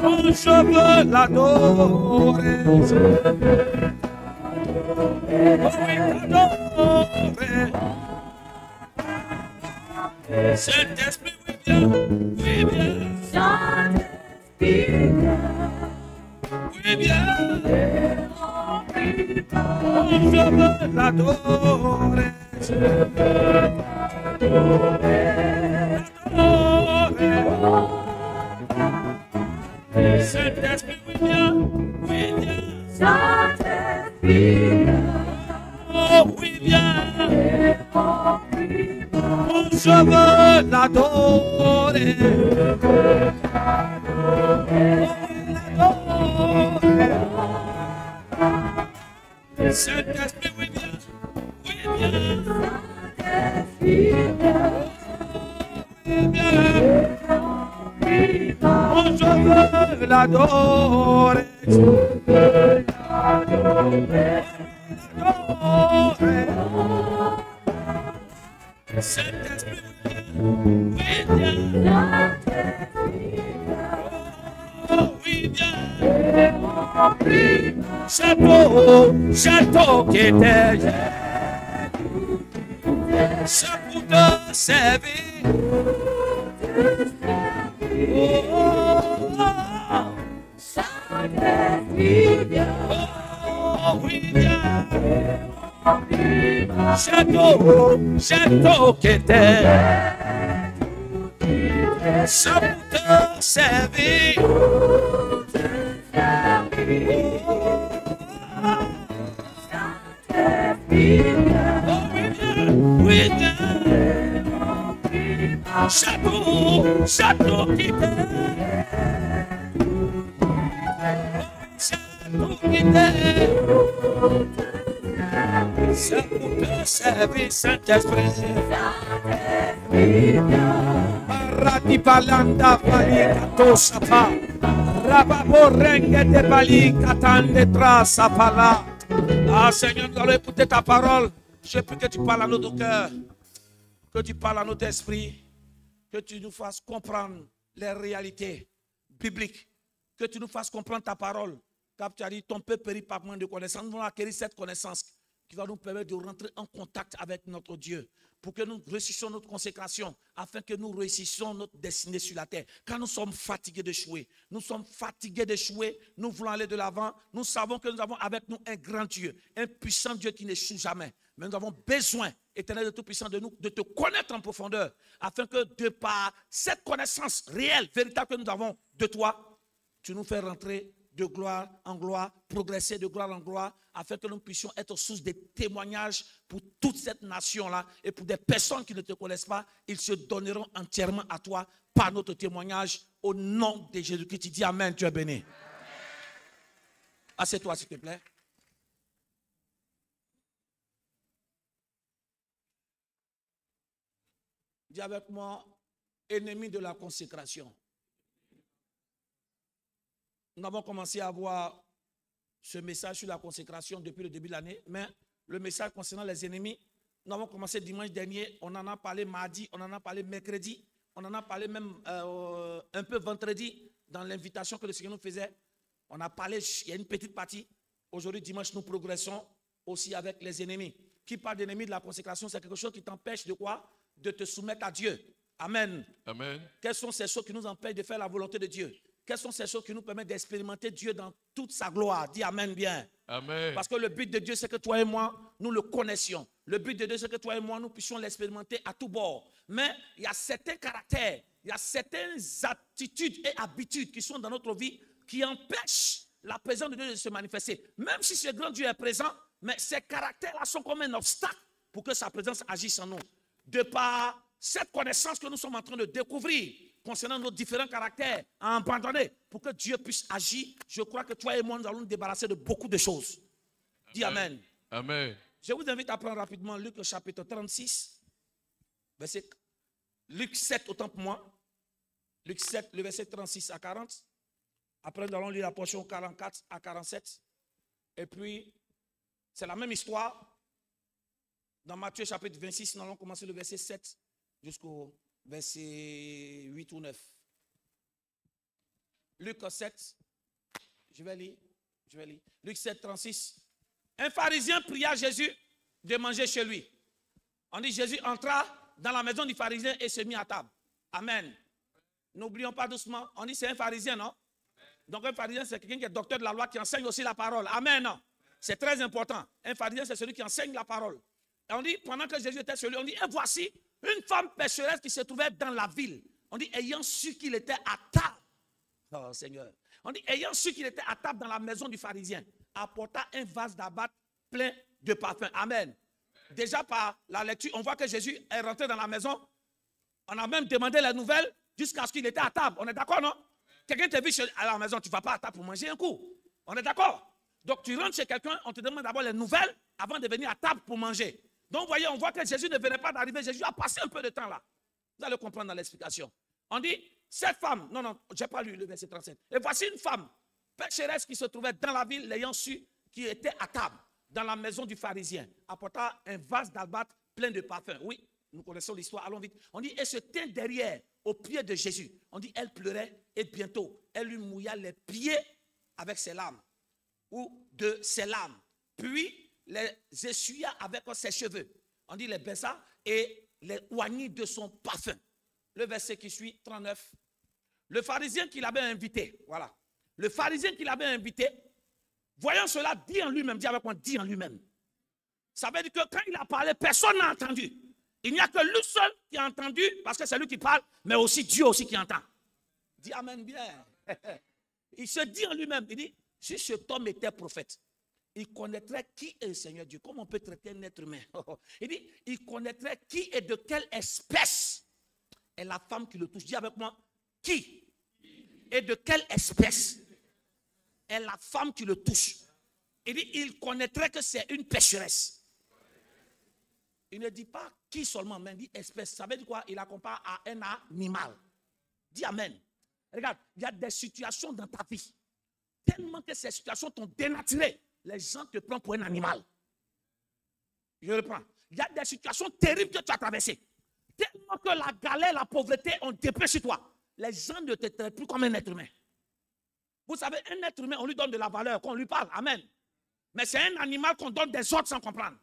Oh, je veux l'adorer. Saint-Esprit, oui bien, oui bien. Saint-Esprit, oui bien. Oh, je veux l'adorer. Saint-Esprit, oui bien, oui bien. Saint-Esprit, Oh, oui bien. Oh, je veux l'adorer. Saint-Esprit, oui bien, oui bien. Oui bien. Oh, je veux l'adorer. Saint-Esprit, oui bien. Oh, oui bien. Château qui était c'est pour te servir. Oh, oui bien. Château qui était c'est pour te servir. Oui bien. Château qui t'aime. Château qui t'aime. C'est pour te servir, Saint-Esprit. Rati palanda pali katosapa. Rababo renge de pali katande trasa pala. Ah Seigneur, nous allons écouter ta parole. Je prie que tu parles à notre cœur, que tu parles à notre esprit, que tu nous fasses comprendre les réalités bibliques, que tu nous fasses comprendre ta parole. Car tu as dit, ton peuple périt par manque de connaissance. Nous allons acquérir cette connaissance qui va nous permettre de rentrer en contact avec notre Dieu, pour que nous réussissions notre consécration, afin que nous réussissions notre destinée sur la terre. Car nous sommes fatigués d'échouer. Nous sommes fatigués d'échouer. Nous voulons aller de l'avant. Nous savons que nous avons avec nous un grand Dieu, un puissant Dieu qui n'échoue jamais. Mais nous avons besoin, Éternel de Tout-Puissant, de nous, de te connaître en profondeur, afin que de par cette connaissance réelle, véritable que nous avons de toi, tu nous fais rentrer de gloire en gloire, progresser de gloire en gloire, afin que nous puissions être source de témoignages pour toute cette nation-là et pour des personnes qui ne te connaissent pas, ils se donneront entièrement à toi par notre témoignage au nom de Jésus-Christ. Tu dis Amen, tu es béni. Assieds-toi s'il te plaît. Dis avec moi, ennemi de la consécration. Nous avons commencé à voir ce message sur la consécration depuis le début de l'année, mais le message concernant les ennemis, nous avons commencé dimanche dernier, on en a parlé mardi, on en a parlé mercredi, on en a parlé même un peu vendredi dans l'invitation que le Seigneur nous faisait. On a parlé, il y a une petite partie. Aujourd'hui, dimanche, nous progressons aussi avec les ennemis. Qui parle d'ennemis de la consécration, c'est quelque chose qui t'empêche de quoi? De te soumettre à Dieu. Amen. Amen. Quelles sont ces choses qui nous empêchent de faire la volonté de Dieu? Quelles sont ces choses qui nous permettent d'expérimenter Dieu dans toute sa gloire? Dis Amen bien. Amen. Parce que le but de Dieu, c'est que toi et moi, nous le connaissions. Le but de Dieu, c'est que toi et moi, nous puissions l'expérimenter à tout bord. Mais il y a certains caractères, il y a certaines attitudes et habitudes qui sont dans notre vie qui empêchent la présence de Dieu de se manifester. Même si ce grand Dieu est présent, mais ces caractères-là sont comme un obstacle pour que sa présence agisse en nous. De par cette connaissance que nous sommes en train de découvrir concernant nos différents caractères à abandonner pour que Dieu puisse agir, je crois que toi et moi, nous allons nous débarrasser de beaucoup de choses. Dis Amen. Amen. Je vous invite à prendre rapidement Luc chapitre 36, verset, Luc 7 autant pour moi. Luc 7, le verset 36 à 40. Après, nous allons lire la portion 44 à 47. Et puis, c'est la même histoire. Dans Matthieu chapitre 26, nous allons commencer le verset 7 jusqu'au verset 8 ou 9. Luc 7, je vais lire. Luc 7, 36. Un pharisien pria Jésus de manger chez lui. On dit Jésus entra dans la maison du pharisien et se mit à table. Amen. N'oublions pas doucement. On dit c'est un pharisien, non? Donc un pharisien, c'est quelqu'un qui est docteur de la loi, qui enseigne aussi la parole. Amen. C'est très important. Un pharisien, c'est celui qui enseigne la parole. Et on dit, pendant que Jésus était sur lui, on dit, et voici une femme pécheresse qui se trouvait dans la ville. On dit, ayant su qu'il était à table. Oh Seigneur. On dit, ayant su qu'il était à table dans la maison du pharisien, apporta un vase d'abatte plein de parfums. Amen. Déjà par la lecture, on voit que Jésus est rentré dans la maison. On a même demandé les nouvelles jusqu'à ce qu'il était à table. On est d'accord, non? Quelqu'un te dit à la maison, tu ne vas pas à table pour manger un coup. On est d'accord? Donc tu rentres chez quelqu'un, on te demande d'abord les nouvelles avant de venir à table pour manger. Donc vous voyez, on voit que Jésus ne venait pas d'arriver. Jésus a passé un peu de temps là. Vous allez comprendre dans l'explication. On dit, cette femme, non, je n'ai pas lu le verset 37. Et voici une femme pécheresse qui se trouvait dans la ville, l'ayant su, qui était à table dans la maison du pharisien, apporta un vase d'albâtre plein de parfums. Oui, nous connaissons l'histoire, allons vite. On dit, et se tint derrière, au pied de Jésus. On dit, elle pleurait et bientôt, elle lui mouilla les pieds avec ses larmes, ou de ses larmes. Puis, les essuya avec ses cheveux. On dit, les baisa et les oignit de son parfum. Le verset qui suit, 39. Le pharisien qui l'avait invité, voilà. Le pharisien qui l'avait invité, voyant cela, dit en lui-même, dit avec moi, dit en lui-même. Ça veut dire que quand il a parlé, personne n'a entendu. Il n'y a que lui seul qui a entendu, parce que c'est lui qui parle, mais aussi Dieu aussi qui entend. Dis amen bien. Il se dit en lui-même, il dit, si cet homme était prophète, il connaîtrait qui est le Seigneur Dieu. Comment on peut traiter un être humain? Il dit, il connaîtrait qui est de quelle espèce est la femme qui le touche. Dis avec moi, qui et de quelle espèce est la femme qui le touche. Il dit, il connaîtrait que c'est une pécheresse. Il ne dit pas qui seulement, mais il dit espèce. Ça veut dire quoi? Il la compare à un animal. Dis amen. Regarde, il y a des situations dans ta vie. Tellement que ces situations t'ont dénaturé, les gens te prennent pour un animal. Je reprends. Il y a des situations terribles que tu as traversées. Tellement que la galère, la pauvreté ont dépêché toi. Les gens ne te traitent plus comme un être humain. Vous savez, un être humain, on lui donne de la valeur, qu'on lui parle. Amen. Mais c'est un animal qu'on donne des ordres sans comprendre.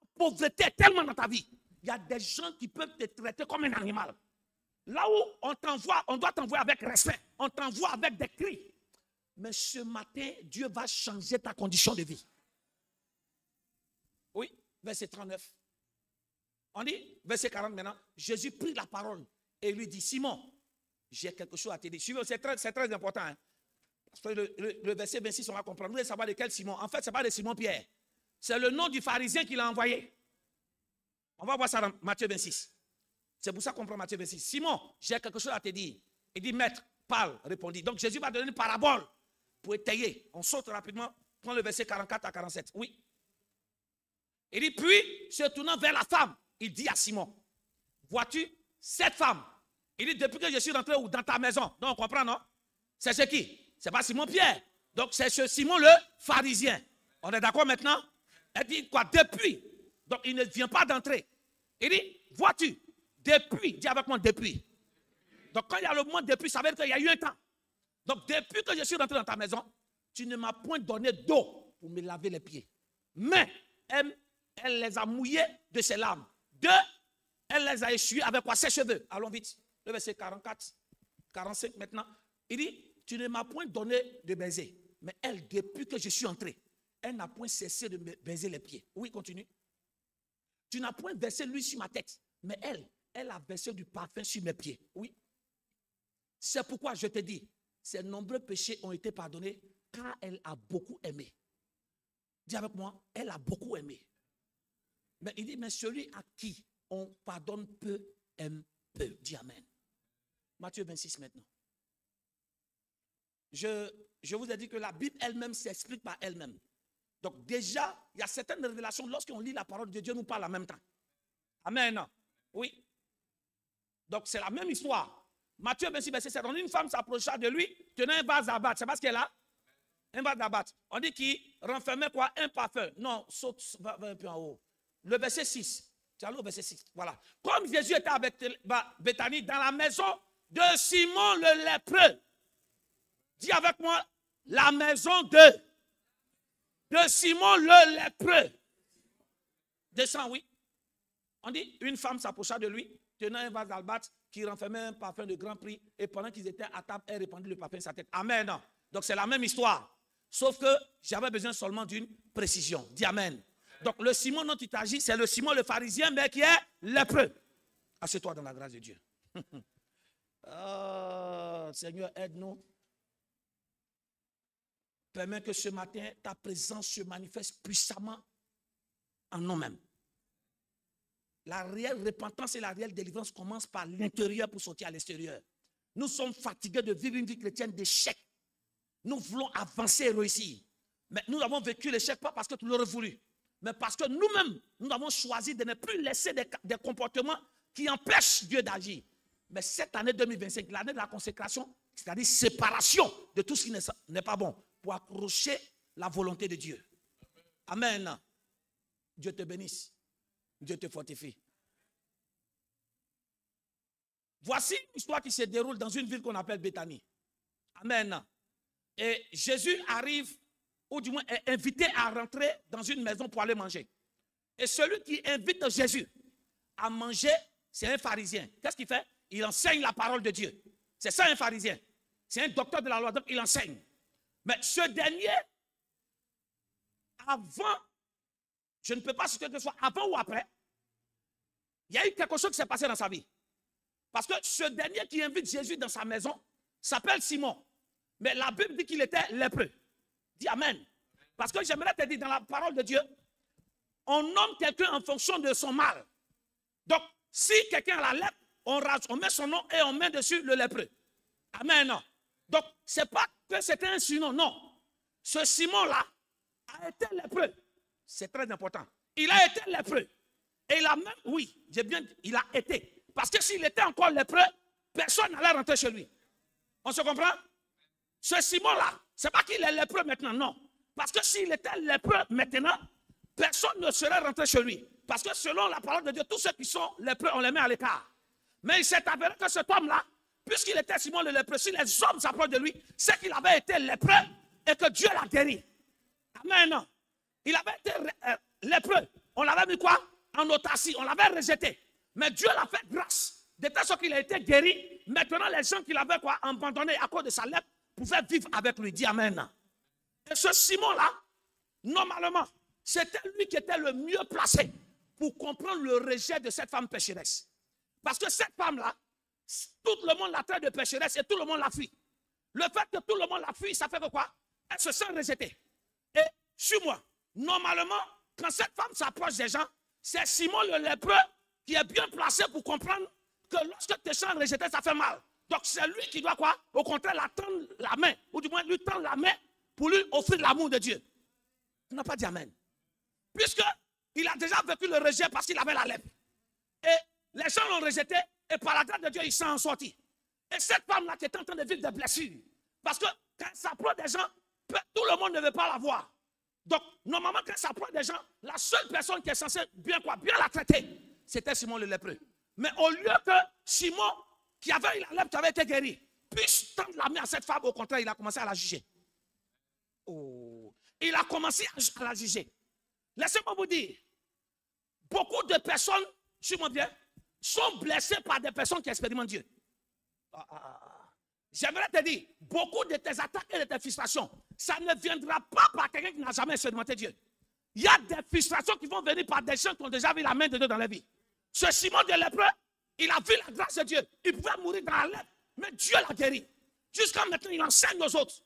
La pauvreté est tellement dans ta vie. Il y a des gens qui peuvent te traiter comme un animal. Là où on t'envoie, on doit t'envoyer avec respect. On t'envoie avec des cris. Mais ce matin, Dieu va changer ta condition de vie. Oui, verset 39. On dit, verset 40 maintenant, Jésus prit la parole et lui dit, Simon, j'ai quelque chose à te dire. C'est très important. Hein? Parce que le verset 26, on va comprendre. Vous voulez savoir de quel Simon? En fait, ce n'est pas de Simon Pierre. C'est le nom du pharisien qui l'a envoyé. On va voir ça dans Matthieu 26. C'est pour ça qu'on prend Matthieu 26. Simon, j'ai quelque chose à te dire. Il dit, maître, parle, répondit. Donc Jésus va donner une parabole pour étayer. On saute rapidement, prends le verset 44 à 47. Oui. Il dit, puis, se tournant vers la femme, il dit à Simon, vois-tu cette femme? Il dit, depuis que je suis rentré dans ta maison, donc on comprend, non? C'est ce qui? C'est pas Simon Pierre. Donc c'est ce Simon le pharisien. On est d'accord maintenant? Elle dit quoi? Depuis. Donc il ne vient pas d'entrer. Il dit, vois-tu? Depuis. Dis avec moi, depuis. Donc quand il y a le mot depuis, ça veut dire qu'il y a eu un temps. Donc depuis que je suis rentré dans ta maison, tu ne m'as point donné d'eau pour me laver les pieds. Mais elle les a mouillés de ses larmes. Deux, elle les a essuyés avec quoi? Ses cheveux. Allons vite. Le verset 44, 45 maintenant. Il dit, tu ne m'as point donné de baiser. Mais elle, depuis que je suis entré, elle n'a point cessé de me baiser les pieds. Oui, continue. Tu n'as point versé l'huile sur ma tête. Mais elle a versé du parfum sur mes pieds. Oui. C'est pourquoi je te dis, ses nombreux péchés ont été pardonnés car elle a beaucoup aimé. Dis avec moi, elle a beaucoup aimé. Mais il dit, mais celui à qui on pardonne peu, aime peu. Dis amen. Matthieu 26 maintenant. Je vous ai dit que la Bible elle-même s'explique par elle-même. Donc déjà, il y a certaines révélations, lorsqu'on lit la parole de Dieu, nous parle en même temps. Amen. Oui. Donc c'est la même histoire. Matthieu 26, verset 7. On dit une femme s'approcha de lui, tenant un vase d'abatte. C'est parce qu'elle a un vase d'abatte. On dit qu'il renfermait quoi? Un parfum. Non, saute, va un peu en haut. Le verset 6. Tu as lu au verset 6. Voilà. Comme Jésus était avec Béthanie dans la maison de Simon le lépreux. Dis avec moi, la maison de Simon le lépreux. Descends, oui. On dit, une femme s'approcha de lui, tenant un vase d'albâtre qui renfermait un parfum de grand prix, et pendant qu'ils étaient à table, elle répandit le parfum sur sa tête. Amen. Donc c'est la même histoire. Sauf que j'avais besoin seulement d'une précision. Dis amen. Donc le Simon dont il t'agit, c'est le Simon le pharisien, mais qui est lépreux. Assieds-toi dans la grâce de Dieu. Oh, Seigneur, aide-nous. Permets que ce matin, ta présence se manifeste puissamment en nous-mêmes. La réelle repentance et la réelle délivrance commencent par l'intérieur pour sortir à l'extérieur. Nous sommes fatigués de vivre une vie chrétienne d'échec. Nous voulons avancer et réussir. Mais nous avons vécu l'échec pas parce que tu l'aurais voulu, mais parce que nous-mêmes, nous avons choisi de ne plus laisser des comportements qui empêchent Dieu d'agir. Mais cette année 2025, l'année de la consécration, c'est-à-dire séparation de tout ce qui n'est pas bon, pour accrocher la volonté de Dieu. Amen. Dieu te bénisse. Dieu te fortifie. Voici une histoire qui se déroule dans une ville qu'on appelle Béthanie. Amen. Et Jésus arrive, ou du moins est invité à rentrer dans une maison pour aller manger. Et celui qui invite Jésus à manger, c'est un pharisien. Qu'est-ce qu'il fait? Il enseigne la parole de Dieu. C'est ça un pharisien. C'est un docteur de la loi, donc il enseigne. Mais ce dernier, avant, je ne peux pas citer que ce soit avant ou après, il y a eu quelque chose qui s'est passé dans sa vie. Parce que ce dernier qui invite Jésus dans sa maison s'appelle Simon. Mais la Bible dit qu'il était lépreux. Dis amen. Parce que j'aimerais te dire, dans la parole de Dieu, on nomme quelqu'un en fonction de son mal. Donc, si quelqu'un a la lèpre, on met son nom et on met dessus le lépreux. Amen. Donc, ce n'est pas que c'était un surnom, non. Ce Simon-là a été lépreux. C'est très important. Il a été lépreux. Et il a même, oui, j'ai bien dit, il a été. Parce que s'il était encore lépreux, personne n'allait rentrer chez lui. On se comprend? Ce Simon-là, ce n'est pas qu'il est lépreux maintenant, non. Parce que s'il était lépreux maintenant, personne ne serait rentré chez lui. Parce que selon la parole de Dieu, tous ceux qui sont lépreux, on les met à l'écart. Mais il s'est avéré que cet homme-là, puisqu'il était Simon le lépreux, si les hommes s'approchent de lui, c'est qu'il avait été lépreux et que Dieu l'a guéri. Amen. Il avait été lépreux. On l'avait mis quoi? En autarcie. On l'avait rejeté. Mais Dieu l'a fait grâce. De telle sorte qu'il a été guéri. Maintenant, les gens qui l'avaient quoi abandonné à cause de sa lèpre pouvaient vivre avec lui. Dis amen. Et ce Simon-là, normalement, c'était lui qui était le mieux placé pour comprendre le rejet de cette femme pécheresse. Parce que cette femme-là, tout le monde la traite de pécheresse et tout le monde la fuit. Le fait que tout le monde la fuit, ça fait que quoi? Elle se sent rejetée. Et sur moi, normalement, quand cette femme s'approche des gens, c'est Simon le lépreux qui est bien placé pour comprendre que lorsque tu te sens rejeté, ça fait mal. Donc c'est lui qui doit quoi? Au contraire, la tendre la main, ou du moins lui tendre la main pour lui offrir l'amour de Dieu. Tu n'as pas dit amen. Puisqu'il a déjà vécu le rejet parce qu'il avait la lèpre. Et les gens l'ont rejeté et par la grâce de Dieu, il s'en est sorti. Et cette femme-là qui est en train de vivre des blessures. Parce que quand elle s'approche des gens, tout le monde ne veut pas la voir. Donc, normalement, quand elle s'approche des gens, la seule personne qui est censée bien la traiter, c'était Simon le lépreux. Mais au lieu que Simon, qui avait la lèpre, qui avait été guéri, puisse tendre la main à cette femme, au contraire, il a commencé à la juger. Oh. Il a commencé à la juger. Laissez-moi vous dire, beaucoup de personnes, suis-moi bien, sont blessées par des personnes qui expérimentent Dieu. J'aimerais te dire, beaucoup de tes attaques et de tes frustrations, ça ne viendra pas par quelqu'un qui n'a jamais expérimenté Dieu. Il y a des frustrations qui vont venir par des gens qui ont déjà vu la main de Dieu dans leur vie. Ce Simon de lépreux, il a vu la grâce de Dieu. Il pouvait mourir dans la lèpre, mais Dieu l'a guéri. Jusqu'à maintenant, il enseigne aux autres.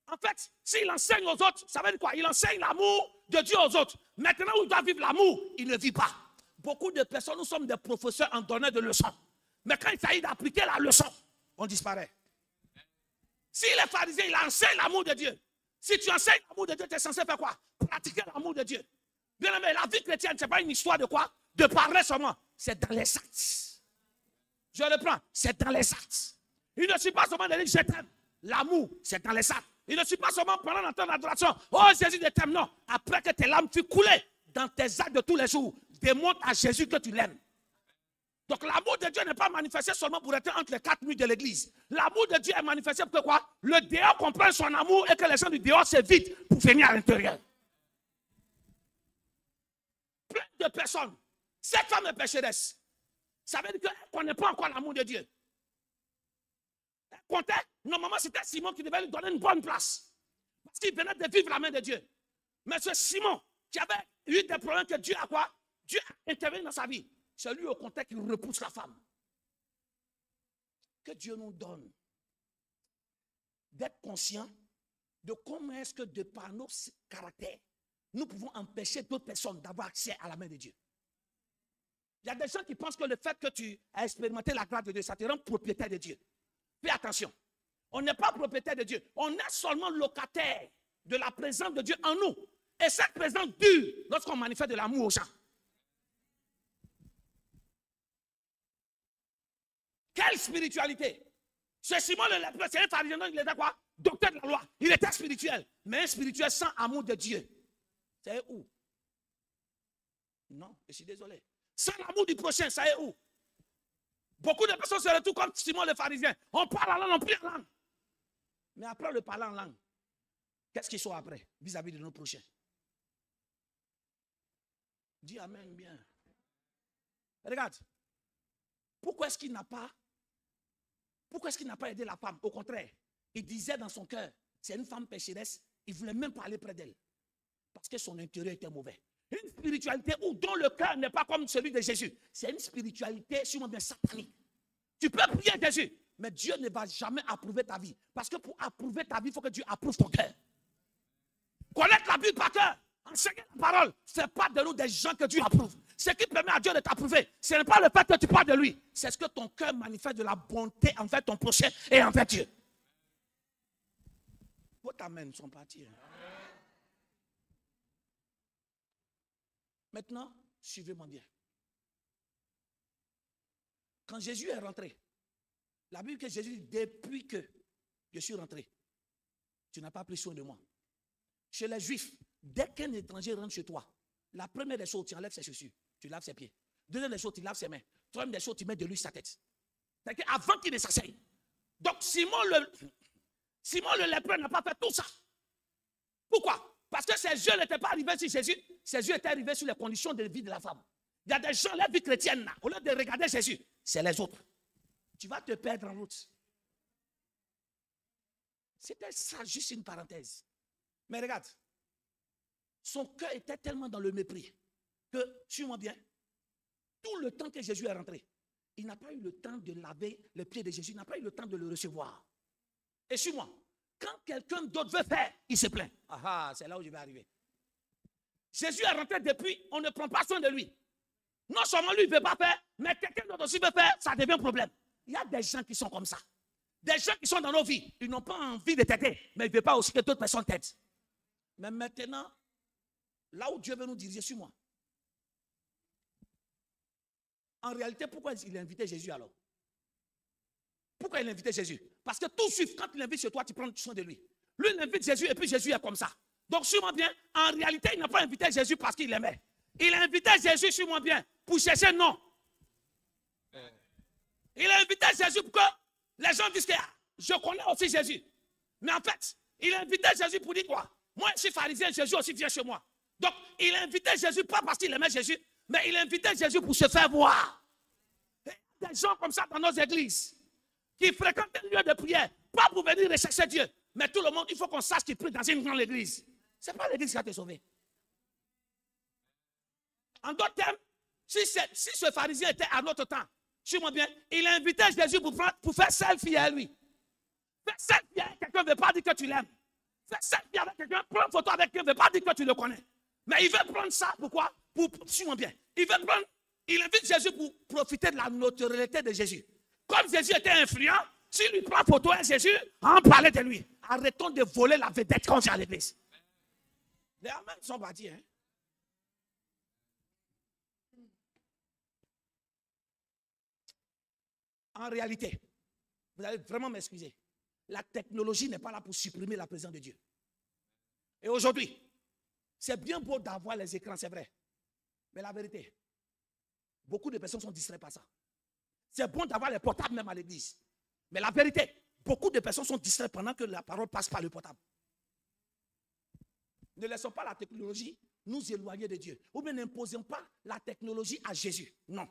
En fait, s'il enseigne aux autres, ça veut dire quoi? Il enseigne l'amour de Dieu aux autres. Maintenant où il doit vivre l'amour, il ne vit pas. Beaucoup de personnes, nous sommes des professeurs en donnant des leçons. Mais quand il s'agit d'appliquer la leçon, on disparaît. Si les pharisiens, il enseigne l'amour de Dieu. Si tu enseignes l'amour de Dieu, tu es censé faire quoi? Pratiquer l'amour de Dieu. Bien aimé, la vie chrétienne, ce n'est pas une histoire de quoi? De parler seulement. C'est dans les actes. Je reprends. C'est dans les actes. Il ne suffit pas seulement de dire je t'aime. L'amour, c'est dans les actes. Il ne suffit pas seulement pendant dans ton adoration. Oh Jésus, je t'aime. Non. Après que tes larmes fuient couler dans tes actes de tous les jours, démontre à Jésus que tu l'aimes. Donc l'amour de Dieu n'est pas manifesté seulement pour être entre les quatre murs de l'église. L'amour de Dieu est manifesté pour que quoi? Le dehors comprenne son amour et que les gens du dehors s'évitent pour venir à l'intérieur. Plein de personnes. Cette femme est pécheresse. Ça veut dire qu'elle ne connaît pas encore l'amour de Dieu. Elle comptait, normalement c'était Simon qui devait lui donner une bonne place. Parce qu'il venait de vivre la main de Dieu. Mais ce Simon qui avait eu des problèmes que Dieu a quoi? Dieu a intervenu dans sa vie. C'est lui au contraire qui repousse la femme. Que Dieu nous donne d'être conscients de comment est-ce que de par nos caractères, nous pouvons empêcher d'autres personnes d'avoir accès à la main de Dieu. Il y a des gens qui pensent que le fait que tu as expérimenté la grâce de Dieu, ça te rend propriétaire de Dieu. Fais attention. On n'est pas propriétaire de Dieu. On est seulement locataire de la présence de Dieu en nous. Et cette présence dure lorsqu'on manifeste de l'amour aux gens. Quelle spiritualité! Ce Simon le lépreux, c'est un pharisien, il était quoi? Docteur de la loi. Il était spirituel. Mais un spirituel sans amour de Dieu. C'est où? Non, je suis désolé. Sans l'amour du prochain, ça est où? Beaucoup de personnes se retrouvent comme Simon le pharisien. On parle en langue, on prie en langue. Mais après le parler en langue, qu'est-ce qu'ils sont après vis-à-vis de nos prochains? Dis amen bien. Regarde. Pourquoi est-ce qu'il n'a pas aidé la femme? Au contraire, il disait dans son cœur, c'est une femme pécheresse, il ne voulait même pas aller près d'elle. Parce que son intérieur était mauvais. Une spiritualité dont le cœur n'est pas comme celui de Jésus. C'est une spiritualité sûrement bien satanique. Tu peux prier Jésus, mais Dieu ne va jamais approuver ta vie. Parce que pour approuver ta vie, il faut que Dieu approuve ton cœur. Connaître la Bible par cœur, enseigner la parole, c'est pas de nous des gens que Dieu approuve. Ce qui permet à Dieu de t'approuver, ce n'est pas le fait que tu parles de lui, c'est ce que ton cœur manifeste de la bonté envers ton prochain et envers Dieu. Vos amens sont partis. Maintenant, suivez-moi bien. Quand Jésus est rentré, la Bible que Jésus dit, depuis que je suis rentré, tu n'as pas pris soin de moi. Chez les Juifs, dès qu'un étranger rentre chez toi, la première des choses, tu enlèves ses chaussures, tu laves ses pieds. Deuxième des choses, tu laves ses mains. Troisième des choses, tu mets de l'huile sur sa tête. C'est-à-dire avant qu'il ne s'asseye. Donc Simon le lépreux n'a pas fait tout ça. Pourquoi? Parce que ses yeux n'étaient pas arrivés sur Jésus, ses yeux étaient arrivés sur les conditions de vie de la femme. Il y a des gens, la vie chrétienne, là, au lieu de regarder Jésus, c'est les autres. Tu vas te perdre en route. C'était ça, juste une parenthèse. Mais regarde, son cœur était tellement dans le mépris que, suis-moi bien, tout le temps que Jésus est rentré, il n'a pas eu le temps de laver les pieds de Jésus, il n'a pas eu le temps de le recevoir. Et suis-moi, quand quelqu'un d'autre veut faire, il se plaint. Ah, c'est là où je vais arriver. Jésus est rentré depuis, on ne prend pas soin de lui. Non seulement lui ne veut pas faire, mais quelqu'un d'autre aussi veut faire, ça devient un problème. Il y a des gens qui sont comme ça. Des gens qui sont dans nos vies, ils n'ont pas envie de t'aider, mais ils ne veulent pas aussi que d'autres personnes t'aident. Mais maintenant, là où Dieu veut nous diriger, suis-moi. En réalité, pourquoi il a invité Jésus alors? Pourquoi il a invité Jésus? Parce que tout suite, quand il invite chez toi, tu prends soin de lui. Lui, il invite Jésus et puis Jésus est comme ça. Donc, suis-moi bien, en réalité, il n'a pas invité Jésus parce qu'il l'aimait. Il a invité Jésus, suis-moi bien, pour chercher non. Il a invité Jésus pour que les gens disent que je connais aussi Jésus. Mais en fait, il a invité Jésus pour dire quoi? Moi, je suis pharisien, Jésus aussi vient chez moi. Donc, il a invité Jésus pas parce qu'il aimait Jésus, mais il a invité Jésus pour se faire voir. Et des gens comme ça dans nos églises, qui fréquentent un lieu de prière, pas pour venir rechercher Dieu, mais tout le monde, il faut qu'on sache qu'il prie dans une grande église. Ce n'est pas l'église qui va te sauver. En d'autres termes, si ce pharisien était à notre temps, suis-moi bien, il a invité Jésus pour faire selfie à lui. Faire selfie avec quelqu'un ne veut pas dire que tu l'aimes. Faire selfie avec quelqu'un, prendre photo avec quelqu'un ne veut pas dire que tu le connais. Mais il veut prendre ça, pourquoi? Suis-moi bien, il invite Jésus pour profiter de la notoriété de Jésus. Comme Jésus était influent, s'il lui prend photo à Jésus, on parlait de lui. Arrêtons de voler la vedette quand j'ai à l'église. Les amens sont partis, hein. En réalité, vous allez vraiment m'excuser. La technologie n'est pas là pour supprimer la présence de Dieu. Et aujourd'hui, c'est bien beau d'avoir les écrans, c'est vrai. Mais la vérité, beaucoup de personnes sont distraites par ça. C'est bon d'avoir les portables même à l'église. Mais la vérité, beaucoup de personnes sont distraites pendant que la parole passe par le portable. Ne laissons pas la technologie nous éloigner de Dieu. Ou bien n'imposons pas la technologie à Jésus. Non.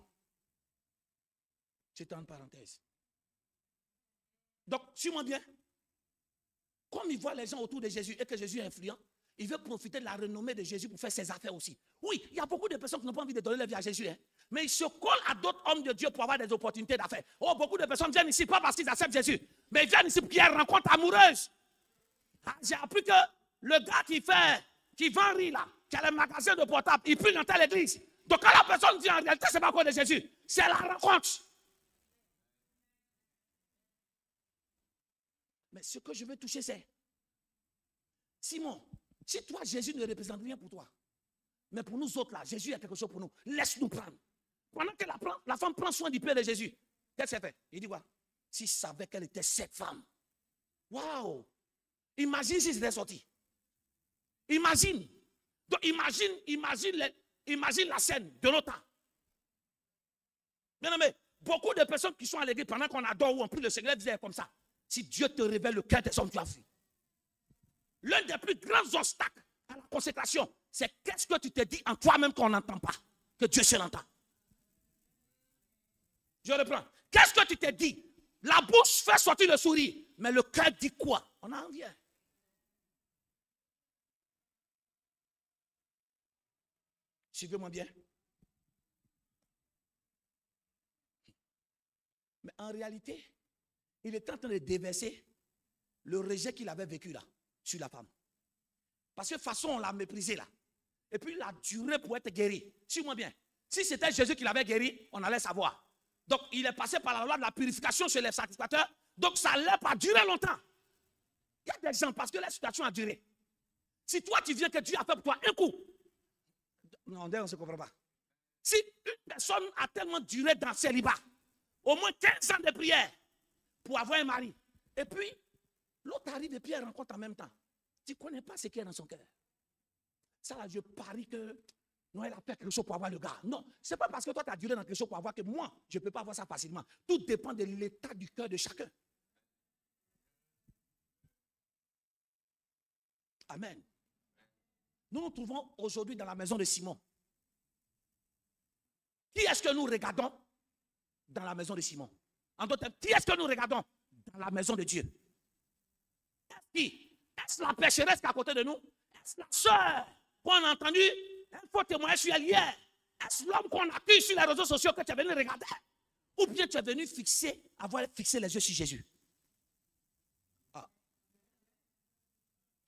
C'est une parenthèse. Donc, suis-moi bien. Comme il voit les gens autour de Jésus et que Jésus est influent, il veut profiter de la renommée de Jésus pour faire ses affaires aussi. Oui, il y a beaucoup de personnes qui n'ont pas envie de donner leur vie à Jésus. Hein, mais ils se collent à d'autres hommes de Dieu pour avoir des opportunités d'affaires. Oh, beaucoup de personnes viennent ici pas parce qu'ils acceptent Jésus, mais ils viennent ici pour qu'il y ait une rencontre amoureuse. Ah, j'ai appris que le gars qui vend riz là, qui a le magasin de portable, il prie dans telle église. Donc quand la personne dit en réalité, c'est pas quoi de Jésus, c'est la rencontre. Mais ce que je veux toucher, c'est Simon, si toi, Jésus ne représente rien pour toi, mais pour nous autres là, Jésus a quelque chose pour nous, laisse-nous prendre. Pendant que la femme prend soin du Père de Jésus, qu'est-ce qu'elle fait? Il dit quoi? S'il savait qu'elle était cette femme. Waouh! Imagine si c'était sorti. Imagine. Donc imagine la scène de nos temps. Bien aimé, beaucoup de personnes qui sont à l'église pendant qu'on adore ou on prie le Seigneur disaient comme ça. Si Dieu te révèle le cœur des hommes, tu as vu. L'un des plus grands obstacles à la consécration, c'est qu'est-ce que tu te dis en toi-même qu'on n'entend pas, que Dieu seul entend. Je reprends. Qu'est-ce que tu te dis? La bouche fait sortir le sourire, mais le cœur dit quoi? On en vient. Suivez-moi bien. Mais en réalité, il est en train de déverser le rejet qu'il avait vécu là, sur la femme. Parce que de toute façon, on l'a méprisé là. Et puis, il a duré pour être guéri. Suis-moi bien. Si c'était Jésus qui l'avait guéri, on allait savoir. Donc, il est passé par la loi de la purification chez les sacrificateurs. Donc, ça n'allait pas durer longtemps. Il y a des gens, parce que la situation a duré. Si toi, tu viens que Dieu a fait pour toi un coup. Non, on ne se comprend pas. Si une personne a tellement duré dans le célibat, au moins 15 ans de prière, pour avoir un mari. Et puis, l'autre arrive et puis elle rencontre en même temps. Tu ne connais pas ce qu'il y a dans son cœur. Ça, là, je parie que Noël a fait quelque chose pour avoir le gars. Non, ce n'est pas parce que toi, tu as duré dans quelque chose pour avoir que moi, je ne peux pas avoir ça facilement. Tout dépend de l'état du cœur de chacun. Amen. Nous nous trouvons aujourd'hui dans la maison de Simon. Qui est-ce que nous regardons dans la maison de Simon? En d'autres termes, qui est-ce que nous regardons dans la maison de Dieu? Est-ce la pécheresse qui est à côté de nous? Est-ce la sœur qu'on a entendu un faux témoignage sur elle hier? Est-ce l'homme qu'on a pris sur les réseaux sociaux que tu es venu regarder? Ou bien tu es venu avoir fixé les yeux sur Jésus? Ah.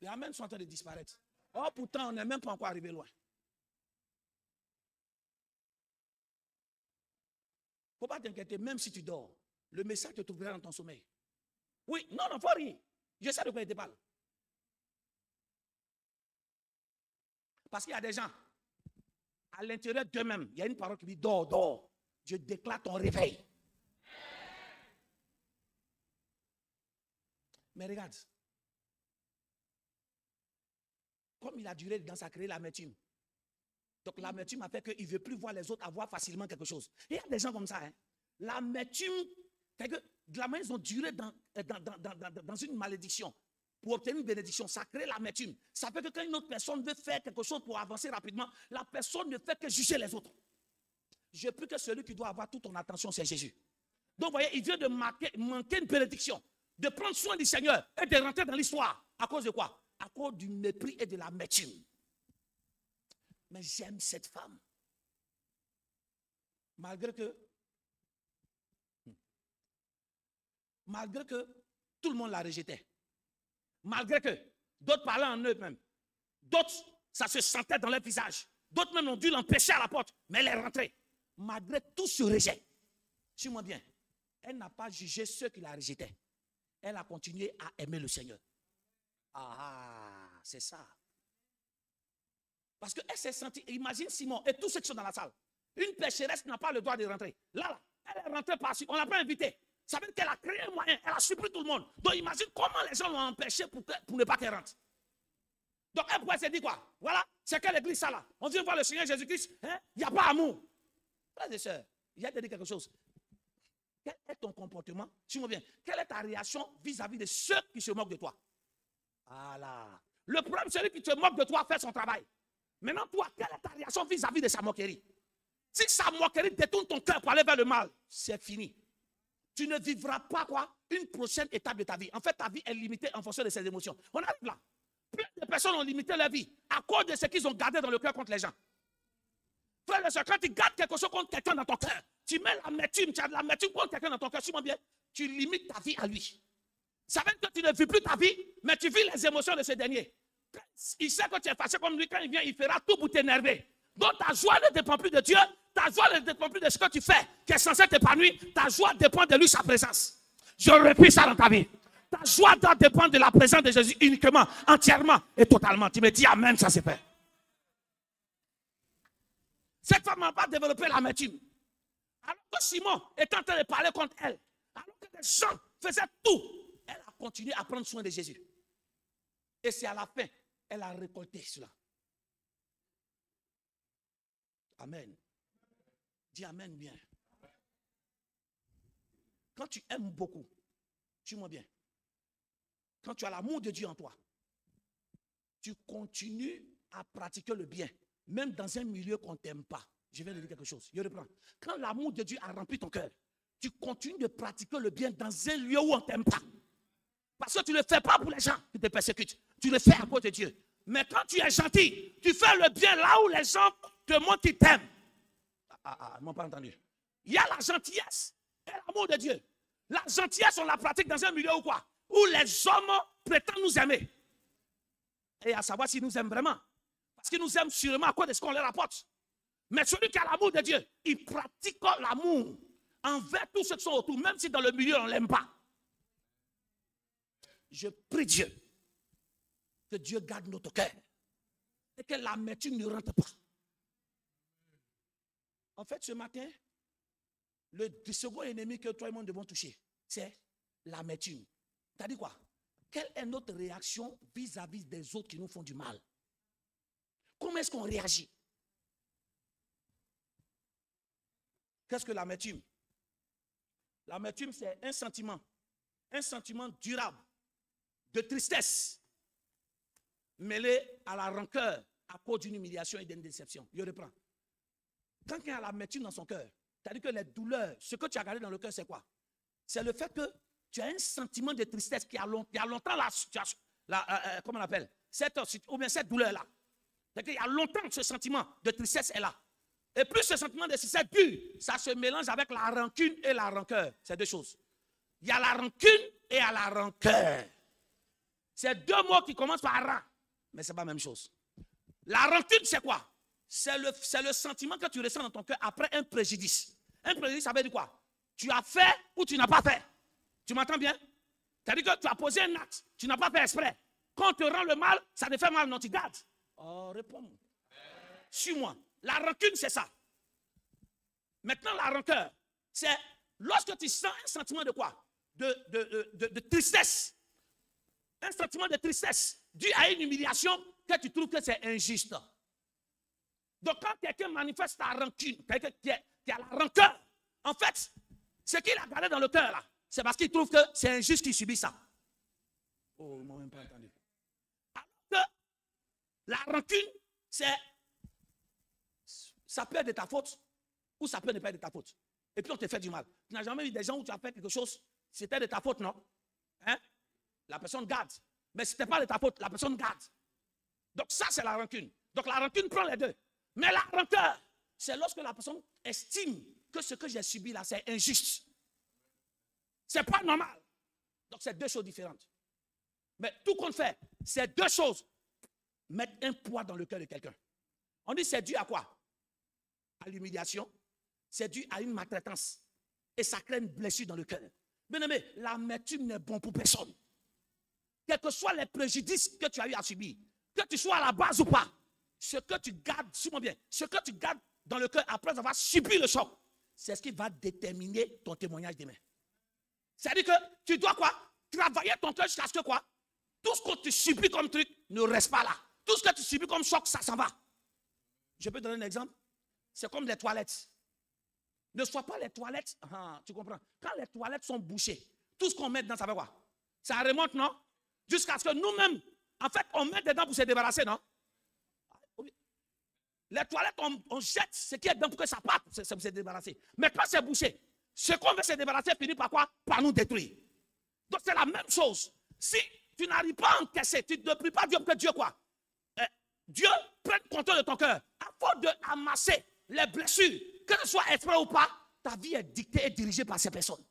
Les amens sont en train de disparaître. Oh, pourtant, on n'est même pas encore arrivé loin. Il ne faut pas t'inquiéter, même si tu dors, le message te trouvera dans ton sommeil. Oui, non, il ne faut rien. Je sais de quoi il te parle. Parce qu'il y a des gens, à l'intérieur d'eux-mêmes, il y a une parole qui dit dors, dors. Je déclare ton réveil. Mais regarde, comme il a duré dans sa créé l'amertume. Donc l'amertume a fait qu'il ne veut plus voir les autres avoir facilement quelque chose. Et il y a des gens comme ça. Hein. L'amertume, fait que de la manière ils ont duré dans une malédiction pour obtenir une bénédiction. Ça crée l'amertume. Ça fait que quand une autre personne veut faire quelque chose pour avancer rapidement, la personne ne fait que juger les autres. Je prie que celui qui doit avoir toute ton attention, c'est Jésus. Donc vous voyez, il vient de manquer une bénédiction, de prendre soin du Seigneur et de rentrer dans l'histoire. À cause de quoi? À cause du mépris et de l'amertume. Mais j'aime cette femme. Malgré que tout le monde la rejetait. Malgré que d'autres parlaient en eux-mêmes. D'autres, ça se sentait dans leur visage. D'autres même ont dû l'empêcher à la porte. Mais elle est rentrée. Malgré tout ce rejet. Suis-moi bien. Elle n'a pas jugé ceux qui la rejettaient. Elle a continué à aimer le Seigneur. Ah, c'est ça. Parce qu'elle s'est sentie, imagine Simon et tous ceux qui sont dans la salle. Une pécheresse n'a pas le droit de rentrer. Là, elle est rentrée par-ci, on ne l'a pas invitée. Ça veut dire qu'elle a créé un moyen, elle a surpris tout le monde. Donc imagine comment les gens l'ont empêché pour ne pas qu'elle rentre. Donc elle pourrait se dire quoi? Voilà, c'est quelle église ça là? On vient voir le Seigneur Jésus-Christ, hein? Il n'y a pas amour. Frères et sœurs, il y a te dire quelque chose. quel est ton comportement? Suis-moi bien. Quelle est ta réaction vis-à-vis de ceux qui se moquent de toi? Voilà. Le problème, celui qui te moque de toi fait son travail. Maintenant, toi, quelle est ta réaction vis-à-vis de sa moquerie? Si sa moquerie détourne ton cœur pour aller vers le mal, c'est fini. Tu ne vivras pas quoi? Une prochaine étape de ta vie. En fait, ta vie est limitée en fonction de ses émotions. On arrive là. Plein de personnes ont limité leur vie à cause de ce qu'ils ont gardé dans le cœur contre les gens. Frère et soeur, quand tu gardes quelque chose contre quelqu'un dans ton cœur, tu mets l'amertume, tu as de l'amertume contre quelqu'un dans ton cœur, suis-moi bien, tu limites ta vie à lui. Ça veut dire que tu ne vis plus ta vie, mais tu vis les émotions de ce dernier. Il sait que tu es fâché comme lui, quand il vient, il fera tout pour t'énerver. Donc ta joie ne dépend plus de Dieu, ta joie ne dépend plus de ce que tu fais, qui est censé t'épanouir, ta joie dépend de lui, sa présence. Je répète ça dans ta vie. Ta joie doit dépendre de la présence de Jésus uniquement, entièrement et totalement. Tu me dis amen, ça c'est fait. Cette femme n'a pas développé l'amertume. Alors que Simon est en train de parler contre elle, alors que les gens faisaient tout, elle a continué à prendre soin de Jésus. Et c'est à la fin, elle a récolté cela. Amen. Dis amen bien. Quand tu aimes beaucoup, suis-moi bien. Quand tu as l'amour de Dieu en toi, tu continues à pratiquer le bien, même dans un milieu qu'on ne t'aime pas. Je vais te dire quelque chose. Je reprends. Quand l'amour de Dieu a rempli ton cœur, tu continues de pratiquer le bien dans un lieu où on ne t'aime pas. Parce que tu ne le fais pas pour les gens qui te persécutent. Tu le fais à cause de Dieu. Mais quand tu es gentil, tu fais le bien là où les gens te montrent qu'ils t'aiment. Ils m'ont pas entendu. Il y a la gentillesse et l'amour de Dieu. La gentillesse, on la pratique dans un milieu où quoi? Où les hommes prétendent nous aimer. Et à savoir s'ils nous aiment vraiment. Parce qu'ils nous aiment sûrement à cause de ce qu'on leur apporte. Mais celui qui a l'amour de Dieu, il pratique l'amour envers tous ceux qui sont autour, même si dans le milieu on ne l'aime pas. Je prie Dieu que Dieu garde notre cœur et que l'amertume ne rentre pas. En fait, ce matin, le second ennemi que toi et moi devons toucher, c'est l'amertume. T'as dit quoi? Quelle est notre réaction vis-à-vis des autres qui nous font du mal? Comment est-ce qu'on réagit? Qu'est-ce que l'amertume? L'amertume, c'est un sentiment durable de tristesse mêlé à la rancœur à cause d'une humiliation et d'une déception. Je reprends. Quand il y a l'amertume dans son cœur, c'est-à-dire que les douleurs, ce que tu as gardé dans le cœur, c'est quoi? C'est le fait que tu as un sentiment de tristesse qui a longtemps là, comment on appelle? Cette douleur-là. C'est-à-dire qu'il y a longtemps que ce sentiment de tristesse est là. Et plus ce sentiment de tristesse dure, ça se mélange avec la rancune et la rancœur. C'est deux choses. Il y a la rancune et il y a la rancœur. C'est deux mots qui commencent par ran, mais ce n'est pas la même chose. La rancune, c'est quoi? C'est le sentiment que tu ressens dans ton cœur après un préjudice. Un préjudice, ça veut dire quoi? Tu as fait ou tu n'as pas fait. Tu m'entends bien? C'est-à-dire que tu as posé un acte, tu n'as pas fait exprès. Quand on te rend le mal, ça te fait mal, non, tu gardes. Oh, réponds-moi. Suis-moi. La rancune, c'est ça. Maintenant, la rancœur, c'est lorsque tu sens un sentiment de quoi? De tristesse. Un sentiment de tristesse dû à une humiliation que tu trouves que c'est injuste. Donc, quand quelqu'un manifeste ta rancune, quelqu'un qui a la rancœur, en fait, ce qu'il a gardé dans le cœur, là, c'est parce qu'il trouve que c'est injuste qu'il subit ça. Oh, ils ne m'ont même pas entendu. Alors que la rancune, ça peut être de ta faute ou ça peut ne pas être de ta faute. Et puis on te fait du mal. Tu n'as jamais vu des gens où tu as fait quelque chose, c'était de ta faute, non? Hein? La personne garde. Mais ce n'était pas de ta faute, la personne garde. Donc ça, c'est la rancune. Donc la rancune prend les deux. Mais la rancœur, c'est lorsque la personne estime que ce que j'ai subi là, c'est injuste. C'est pas normal. Donc c'est deux choses différentes. Mais tout qu'on fait, c'est deux choses. Mettre un poids dans le cœur de quelqu'un. On dit c'est dû à quoi? À l'humiliation. C'est dû à une maltraitance. Et ça crée une blessure dans le cœur. Bien aimé, l'amertume n'est bon pour personne. Quels que soient les préjudices que tu as eu à subir, que tu sois à la base ou pas, ce que tu gardes, suis-moi bien, ce que tu gardes dans le cœur après avoir subi le choc, c'est ce qui va déterminer ton témoignage demain. C'est-à-dire que tu dois quoi? Travailler ton cœur jusqu'à ce que quoi? Tout ce que tu subis comme truc ne reste pas là. Tout ce que tu subis comme choc, ça s'en va. Je peux te donner un exemple. C'est comme les toilettes. ne soit pas les toilettes. Tu comprends? Quand les toilettes sont bouchées, tout ce qu'on met dedans, ça fait quoi? Ça remonte, non? Jusqu'à ce que nous-mêmes, en fait, on met dedans pour se débarrasser, non? Les toilettes, on jette ce qui est dedans pour que ça parte, pour se débarrasser. Mais quand c'est bouché, ce qu'on veut se débarrasser finit par quoi? Par nous détruire. Donc c'est la même chose. Si tu n'arrives pas à encaisser, tu ne pries pas Dieu pour que Dieu quoi? Dieu prenne contrôle de ton cœur. Avant de amasser les blessures, que ce soit exprès ou pas, ta vie est dictée et dirigée par ces personnes.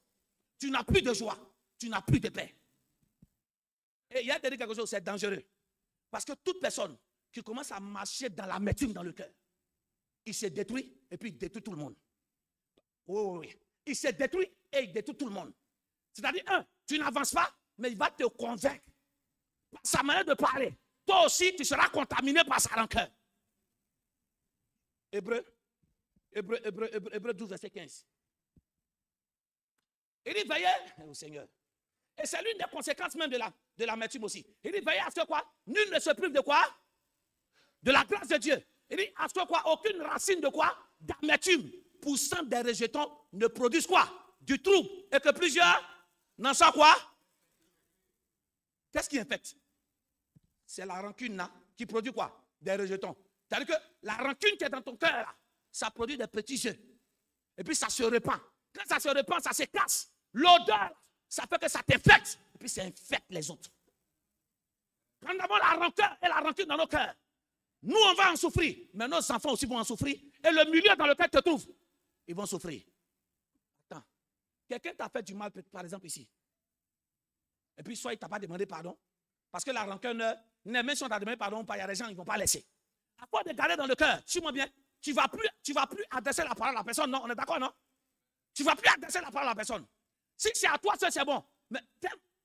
Tu n'as plus de joie, tu n'as plus de paix. Et il y a dit quelque chose, c'est dangereux. Parce que toute personne qui commence à marcher dans l'amertume dans le cœur, il se détruit et puis il détruit tout le monde. Oui. Il se détruit et il détruit tout le monde. C'est-à-dire, tu n'avances pas, mais il va te convaincre. Par sa manière de parler, toi aussi, tu seras contaminé par sa rancœur. Hébreu 12, verset 15. Il dit, veillez au Seigneur. Et c'est l'une des conséquences même de l'amertume aussi. Il dit, veillez à ce que quoi? Nul ne se prive de quoi? De la grâce de Dieu. Il dit, à ce que quoi? Aucune racine de quoi? D'amertume poussant des rejetons ne produisent quoi? Du trouble. Et que plusieurs n'en sont quoi? Qu'est-ce qui infecte? C'est la rancune là, qui produit quoi? Des rejetons. C'est-à-dire que la rancune qui est dans ton cœur là, ça produit des petits jeux. Et puis ça se répand. Quand ça se répand, ça se casse. L'odeur, ça fait que ça t'infecte. Et puis ça infecte les autres. Quand nous avons la rancœur et la rancune dans nos cœurs, nous on va en souffrir. Mais nos enfants aussi vont en souffrir. Et le milieu dans lequel tu te trouves, ils vont souffrir. Attends. Quelqu'un t'a fait du mal, par exemple ici. Et puis soit il ne t'a pas demandé pardon. Parce que la rancœur, même si on t'a demandé pardon, il y a des gens qui ne vont pas laisser. À quoi de garder dans le cœur, suis-moi bien, tu ne vas plus adresser la parole à la personne, non? On est d'accord, non? Tu ne vas plus adresser la parole à la personne. Si c'est à toi, c'est bon. Mais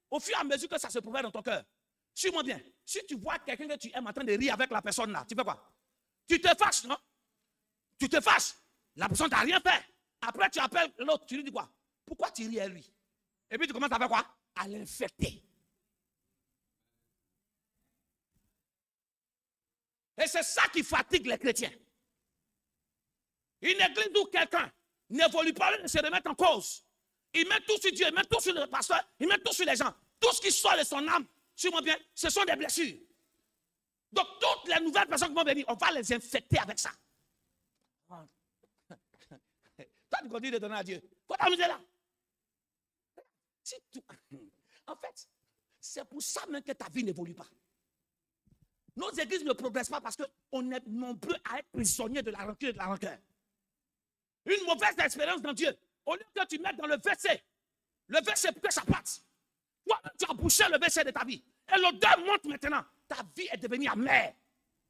au fur et à mesure que ça se prouve dans ton cœur, suis-moi bien, si tu vois quelqu'un que tu aimes en train de rire avec la personne là, tu fais quoi? Tu te fâches, non? Tu te fâches. La personne t'a rien fait. Après, tu appelles l'autre, tu lui dis quoi? Pourquoi tu ris à lui? Et puis tu commences à faire quoi? À l'infecter. Et c'est ça qui fatigue les chrétiens. Une église où quelqu'un n'évolue pas, ne se remet en cause. Il met tout sur Dieu, il met tout sur le pasteur, il met tout sur les gens. Tout ce qui sort de son âme, suis-moi bien, ce sont des blessures. Donc toutes les nouvelles personnes qui vont venir, on va les infecter avec ça. Toi, tu continues de donner à Dieu. Faut t'amuser là. En fait, c'est pour ça même que ta vie n'évolue pas. Nos églises ne progressent pas parce qu'on est nombreux à être prisonniers de la rancune et de la rancœur. Une mauvaise expérience dans Dieu. Au lieu que tu mettes dans le verset pour que ça parte. Toi, tu as bouché le verset de ta vie. Et l'odeur monte maintenant. Ta vie est devenue amère.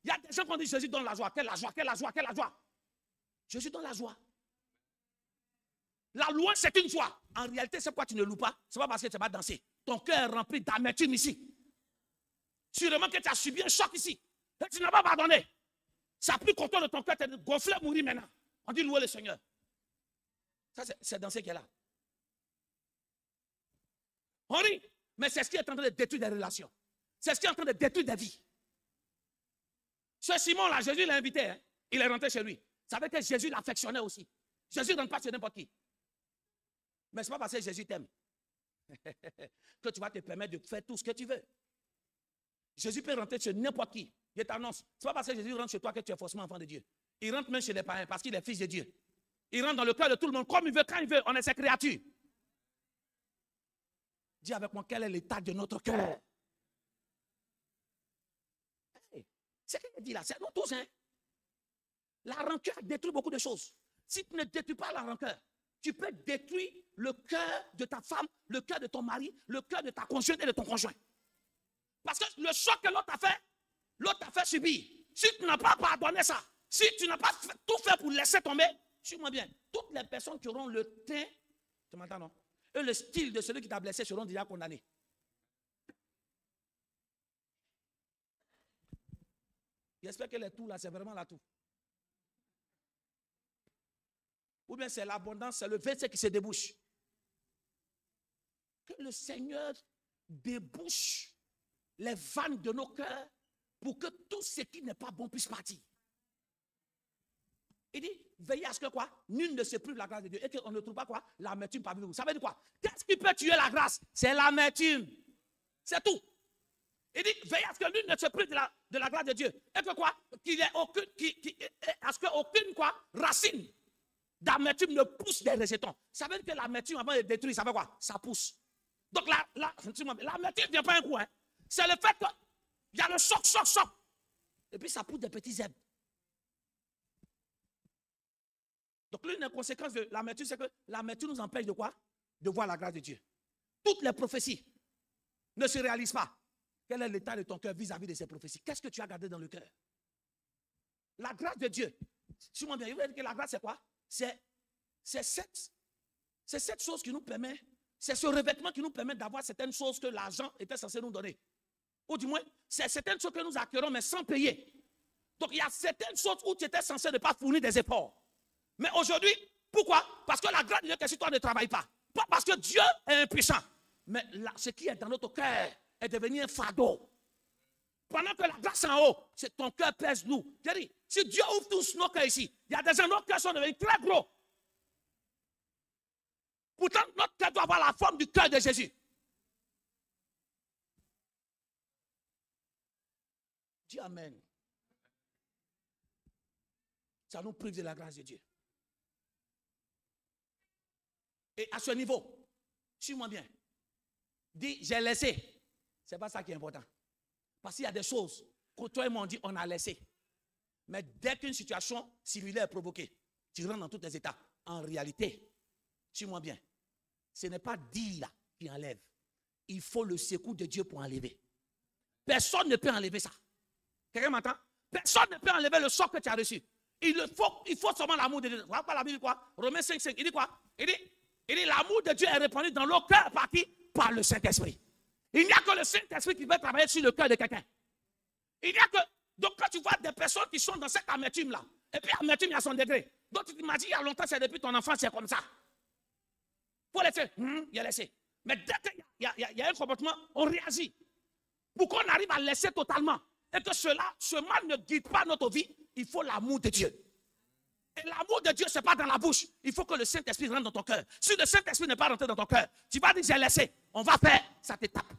Il y a des gens qui ont dit Jésus donne la joie. Quelle la joie, quelle la joie, quelle la joie. Jésus donne la joie. La louange, c'est une joie. En réalité, c'est pourquoi tu ne loues pas. Ce n'est pas parce que tu vas danser. Ton cœur est rempli d'amertume ici. Sûrement que tu as subi un choc ici. Et tu n'as pas pardonné. Ça a pris contrôle de ton cœur. Tu es gonflé, mourir maintenant. On dit louer le Seigneur. Ça, c'est dans ce qui est là. On rit. Mais c'est ce qui est en train de détruire des relations. C'est ce qui est en train de détruire des vies. Ce Simon-là, Jésus l'a invité. Hein? Il est rentré chez lui. Ça veut dire que Jésus l'affectionnait aussi. Jésus ne donne pas sur n'importe qui. Mais ce n'est pas parce que Jésus t'aime que tu vas te permettre de faire tout ce que tu veux. Jésus peut rentrer chez n'importe qui. Je t'annonce. Ce n'est pas parce que Jésus rentre chez toi que tu es forcément enfant de Dieu. Il rentre même chez les parents parce qu'il est fils de Dieu. Il rentre dans le cœur de tout le monde comme il veut, quand il veut. On est ses créatures. Dis avec moi quel est l'état de notre cœur. Hey, c'est ce qu'il dit là. C'est nous tous. Hein? La rancœur détruit beaucoup de choses. Si tu ne détruis pas la rancœur, tu peux détruire le cœur de ta femme, le cœur de ton mari, le cœur de ta conjointe et de ton conjoint. Parce que le choc que l'autre a fait subir. Si tu n'as pas pardonné ça, si tu n'as pas tout fait pour laisser tomber, suis-moi bien, toutes les personnes qui auront le teint, tu m'entends non? Et le style de celui qui t'a blessé seront déjà condamnés. J'espère que les tout là, c'est vraiment la tout. Ou bien c'est l'abondance, c'est le verset qui se débouche. Que le Seigneur débouche les vannes de nos cœurs pour que tout ce qui n'est pas bon puisse partir. Il dit, veillez à ce que quoi? Nul ne se prive de la grâce de Dieu. Et qu'on ne trouve pas quoi? L'amertume parmi vous. Ça veut dire quoi? Qu'est-ce qui peut tuer la grâce? C'est l'amertume. C'est tout. Il dit, veillez à ce que nul ne se prive de la grâce de Dieu. Et que quoi? Qu'il y ait aucune, à ce qu'aucune quoi? Racine d'amertume ne pousse des rejetons. Ça veut dire que l'amertume, avant de détruire, ça veut quoi? Ça pousse. Donc l'amertume ne vient pas un coup. Hein. C'est le fait qu'il y a le choc. Et puis ça pousse des petits herbes. Donc l'une des conséquences de l'amertume, c'est que l'amertume nous empêche de quoi? De voir la grâce de Dieu. Toutes les prophéties ne se réalisent pas. Quel est l'état de ton cœur vis-à-vis de ces prophéties? Qu'est-ce que tu as gardé dans le cœur? La grâce de Dieu. Si on dit que la grâce, c'est quoi? C'est cette chose qui nous permet, c'est ce revêtement qui nous permet d'avoir certaines choses que l'argent était censé nous donner. Ou du moins, c'est certaines choses que nous acquérons, mais sans payer. Donc, il y a certaines choses où tu étais censé ne pas fournir des efforts. Mais aujourd'hui, pourquoi? Parce que la grâce de Dieu, que si toi ne travailles pas. Pas parce que Dieu est impuissant. Mais là, ce qui est dans notre cœur est devenu un fardeau. Pendant que la grâce en haut, c'est ton cœur pèse lourd. J'ai dit, si Dieu ouvre tous nos cœurs ici, il y a des gens, nos cœurs sont devenus très gros. Pourtant, notre cœur doit avoir la forme du cœur de Jésus. Dis Amen. Ça nous prive de la grâce de Dieu. Et à ce niveau, suis-moi bien. Dis, j'ai laissé. Ce n'est pas ça qui est important. Parce qu'il y a des choses que toi et moi on dit, on a laissé. Mais dès qu'une situation similaire est provoquée, tu rentres dans tous les états. En réalité, suis-moi bien, ce n'est pas dire qui enlève. Il faut le secours de Dieu pour enlever. Personne ne peut enlever ça. Quelqu'un m'entend? Personne ne peut enlever le sort que tu as reçu. Il faut seulement l'amour de Dieu. Voilà quoi la Bible dit quoi? Romains 5:5. Il dit quoi? Il dit l'amour de Dieu est répandu dans nos cœurs par qui? Par le Saint-Esprit. Il n'y a que le Saint-Esprit qui veut travailler sur le cœur de quelqu'un. Il n'y a que. Donc, quand tu vois des personnes qui sont dans cette amertume-là, et puis l'amertume, il y a son degré. Donc, tu t'imagines, il y a longtemps, c'est depuis ton enfance, c'est comme ça. Il faut laisser. Il a laissé. Mais dès qu'il y a un comportement, on réagit. Pour qu'on arrive à laisser totalement, et que ce mal ne guide pas notre vie, il faut l'amour de Dieu. Et l'amour de Dieu, ce n'est pas dans la bouche. Il faut que le Saint-Esprit rentre dans ton cœur. Si le Saint-Esprit n'est pas rentré dans ton cœur, tu vas dire j'ai laissé. On va faire, ça t'étape.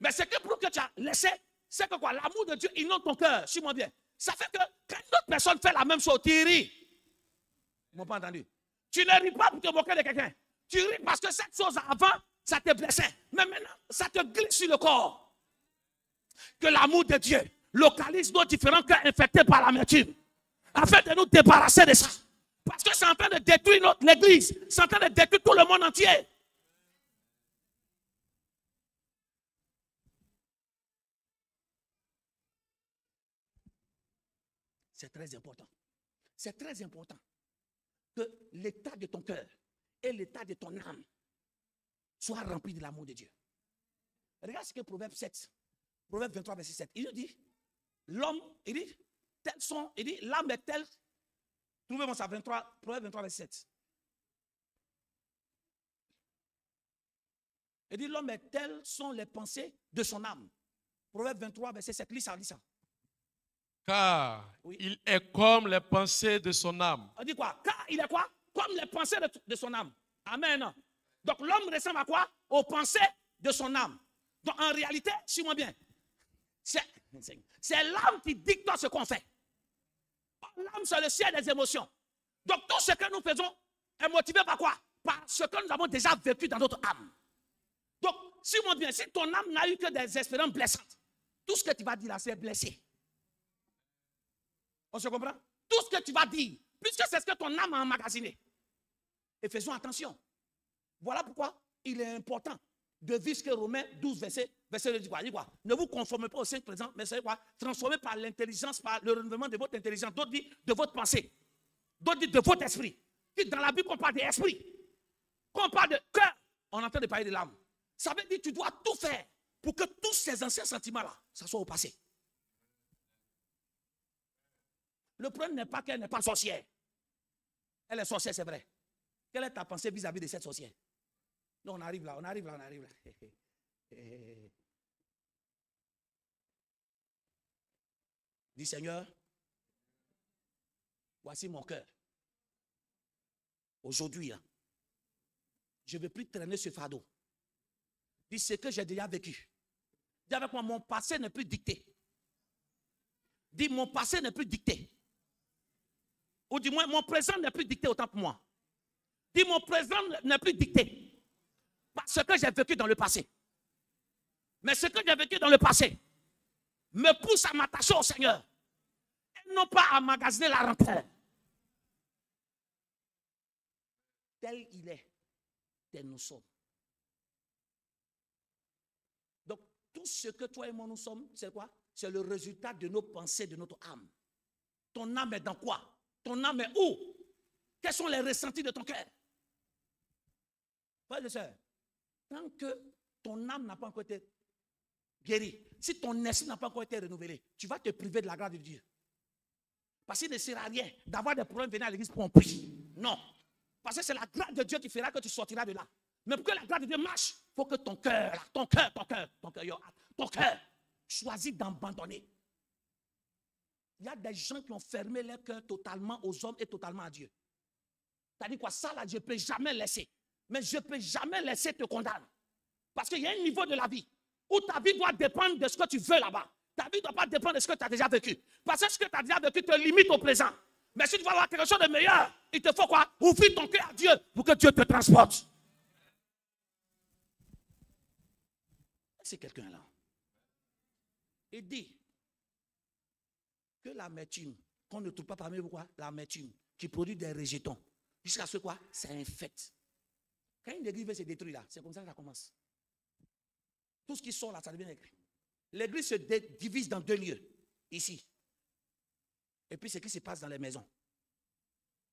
Mais c'est que pour que tu as laissé, c'est que quoi? L'amour de Dieu inonde ton cœur. Suis-moi bien. Ça fait que quand une autre personne fait la même chose, tu ris. Ils m'ont pas entendu. Tu ne ris pas pour te moquer de quelqu'un. Tu ris parce que cette chose avant, ça te blessait. Mais maintenant, ça te glisse sur le corps. Que l'amour de Dieu localise nos différents cœurs infectés par l'amertume. Afin de nous débarrasser de ça. Parce que c'est en train de détruire l'église. C'est en train de détruire tout le monde entier. C'est très important. C'est très important que l'état de ton cœur et l'état de ton âme soient remplis de l'amour de Dieu. Regarde ce que Proverbe 7, Proverbe 23, verset 7. Il dit, l'homme, il dit, l'âme est telle. Trouvez-moi ça, Proverbe 23, verset 7. Il dit, l'homme est tel sont les pensées de son âme. Proverbe 23, verset 7. Lis ça, lis ça. Car oui. Il est comme les pensées de son âme. On dit quoi? Car il est quoi? Comme les pensées de son âme. Amen. Donc l'homme ressemble à quoi? Aux pensées de son âme. Donc en réalité, suis-moi bien, c'est l'âme qui dicte ce qu'on fait. L'âme, c'est le ciel des émotions. Donc tout ce que nous faisons est motivé par quoi? Par ce que nous avons déjà vécu dans notre âme. Donc, suis-moi bien, si ton âme n'a eu que des expériences blessantes, tout ce que tu vas dire là, c'est blessé. On se comprend? Tout ce que tu vas dire, puisque c'est ce que ton âme a emmagasiné. Et faisons attention. Voilà pourquoi il est important de vivre ce que Romains 12, verset 2 dit quoi? Il dit quoi? Ne vous conformez pas au siècle présent, mais c'est quoi? Transformez par l'intelligence, par le renouvellement de votre intelligence. D'autres disent de votre pensée. D'autres disent de votre esprit. Dans la Bible, on parle d'esprit. Quand on parle de cœur, on est en train de parler de l'âme. Ça veut dire que tu dois tout faire pour que tous ces anciens sentiments-là, ça soit au passé. Le problème n'est pas qu'elle n'est pas sorcière. Elle est sorcière, c'est vrai. Quelle est ta pensée vis-à-vis de cette sorcière? Non, on arrive là. Dis Seigneur, voici mon cœur. Aujourd'hui, hein, je ne veux plus traîner ce fardeau. Dis ce que j'ai déjà vécu. Dis avec moi, mon passé n'est plus dicté. Dis, mon passé n'est plus dicté. Ou du moins, mon présent n'est plus dicté autant pour moi. Dis, mon présent n'est plus dicté par ce que j'ai vécu dans le passé. Mais ce que j'ai vécu dans le passé me pousse à m'attacher au Seigneur. Et non pas à magasiner la rancœur. Tel il est, tel nous sommes. Donc, tout ce que toi et moi nous sommes, c'est quoi? C'est le résultat de nos pensées, de notre âme. Ton âme est dans quoi? Ton âme est où? Quels sont les ressentis de ton cœur? Frères et sœurs, tant que ton âme n'a pas encore été guérie, si ton esprit n'a pas encore été renouvelé, tu vas te priver de la grâce de Dieu. Parce qu'il ne sert à rien d'avoir des problèmes venir à l'église pour en prier. Non. Parce que c'est la grâce de Dieu qui fera que tu sortiras de là. Mais pour que la grâce de Dieu marche, il faut que ton cœur choisit d'abandonner. Il y a des gens qui ont fermé leur cœur totalement aux hommes et totalement à Dieu. Tu as dit quoi? Ça là, je ne peux jamais laisser. Mais je ne peux jamais laisser te condamner. Parce qu'il y a un niveau de la vie où ta vie doit dépendre de ce que tu veux là-bas. Ta vie ne doit pas dépendre de ce que tu as déjà vécu. Parce que ce que tu as déjà vécu te limite au présent. Mais si tu veux avoir quelque chose de meilleur, il te faut quoi? Ouvrir ton cœur à Dieu pour que Dieu te transporte. C'est quelqu'un là. Il dit que l'amertume, qu'on ne trouve pas parmi vous quoi? L'amertume qui produit des rejetons. Jusqu'à ce quoi? C'est infect. Quand une église veut se détruire là, c'est comme ça que ça commence. Tout ce qui sort là, ça devient écrit. L'église se divise dans deux lieux. Ici. Et puis ce qui se passe dans les maisons.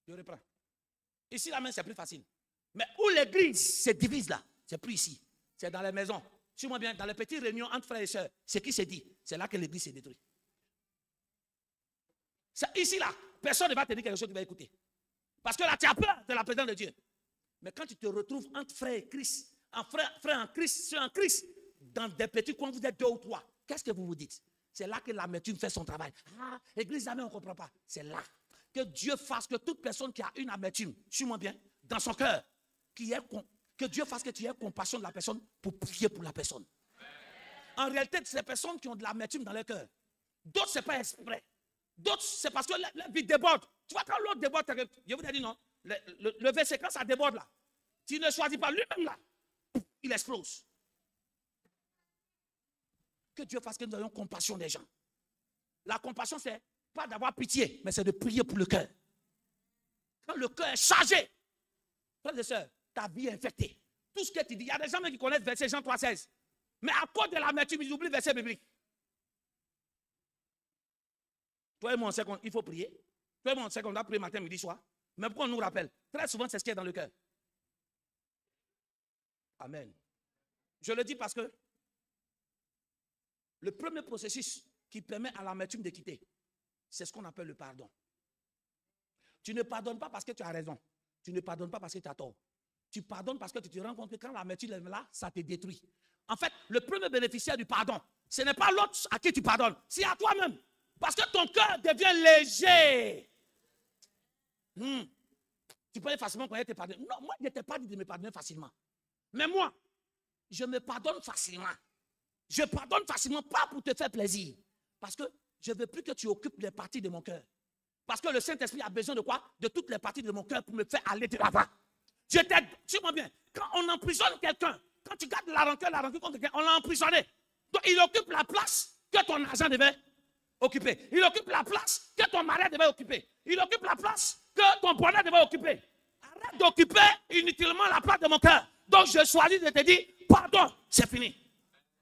Je reprends. Ici, la main, c'est plus facile. Mais où l'église se divise là, c'est plus ici. C'est dans les maisons. Suis-moi bien, dans les petites réunions entre frères et sœurs, ce qui se dit, c'est là que l'église se détruit. Ici là, personne ne va te dire quelque chose que tu vas écouter. Parce que là, tu as peur de la présence de Dieu. Mais quand tu te retrouves entre frères et Christ, frères en Christ, sœurs en Christ, dans des petits coins, vous êtes deux ou trois, qu'est-ce que vous vous dites? C'est là que l'amertume fait son travail. Ah, l'église jamais on ne comprend pas. C'est là que Dieu fasse que toute personne qui a une amertume, suis-moi bien, dans son cœur, que Dieu fasse que tu aies compassion de la personne pour prier pour la personne. En réalité, c'est les personnes qui ont de l'amertume dans leur cœur. D'autres, ce n'est pas exprès. D'autres, c'est parce que la vie déborde. Tu vois, quand l'autre déborde, je vous ai dit non, le verset, quand ça déborde là, tu ne choisis pas lui-même là, il explose. Que Dieu fasse que nous ayons compassion des gens. La compassion, c'est pas d'avoir pitié, mais c'est de prier pour le cœur. Quand le cœur est chargé, frères et sœurs, ta vie est infectée. Tout ce que tu dis, il y a des gens qui connaissent verset Jean 3,16. Mais à cause de l'amertume, ils oublient le verset biblique. Toi et moi, on sait qu'il faut prier. Toi et moi, on sait qu'on doit prier matin, midi, soir. Mais pourquoi on nous rappelle? Très souvent, c'est ce qui est dans le cœur. Amen. Je le dis parce que le premier processus qui permet à l'amertume de quitter, c'est ce qu'on appelle le pardon. Tu ne pardonnes pas parce que tu as raison. Tu ne pardonnes pas parce que tu as tort. Tu pardonnes parce que tu te rends compte que quand l'amertume est là, ça te détruit. En fait, le premier bénéficiaire du pardon, ce n'est pas l'autre à qui tu pardonnes, c'est à toi-même. Parce que ton cœur devient léger. Tu peux facilement connaître tes pardons. Non, moi, je ne t'ai pas dit de me pardonner facilement. Mais moi, je me pardonne facilement. Je pardonne facilement, pas pour te faire plaisir. Parce que je ne veux plus que tu occupes les parties de mon cœur. Parce que le Saint-Esprit a besoin de quoi? De toutes les parties de mon cœur pour me faire aller de l'avant. Je t'aide, suis-moi bien. Quand on emprisonne quelqu'un, quand tu gardes la rancœur contre quelqu'un, on l'a emprisonné. Donc il occupe la place que ton argent devait occuper. Il occupe la place que ton mariage devait occuper. Il occupe la place que ton bonheur devait occuper. Arrête d'occuper inutilement la place de mon cœur. Donc je choisis de te dire, pardon, c'est fini.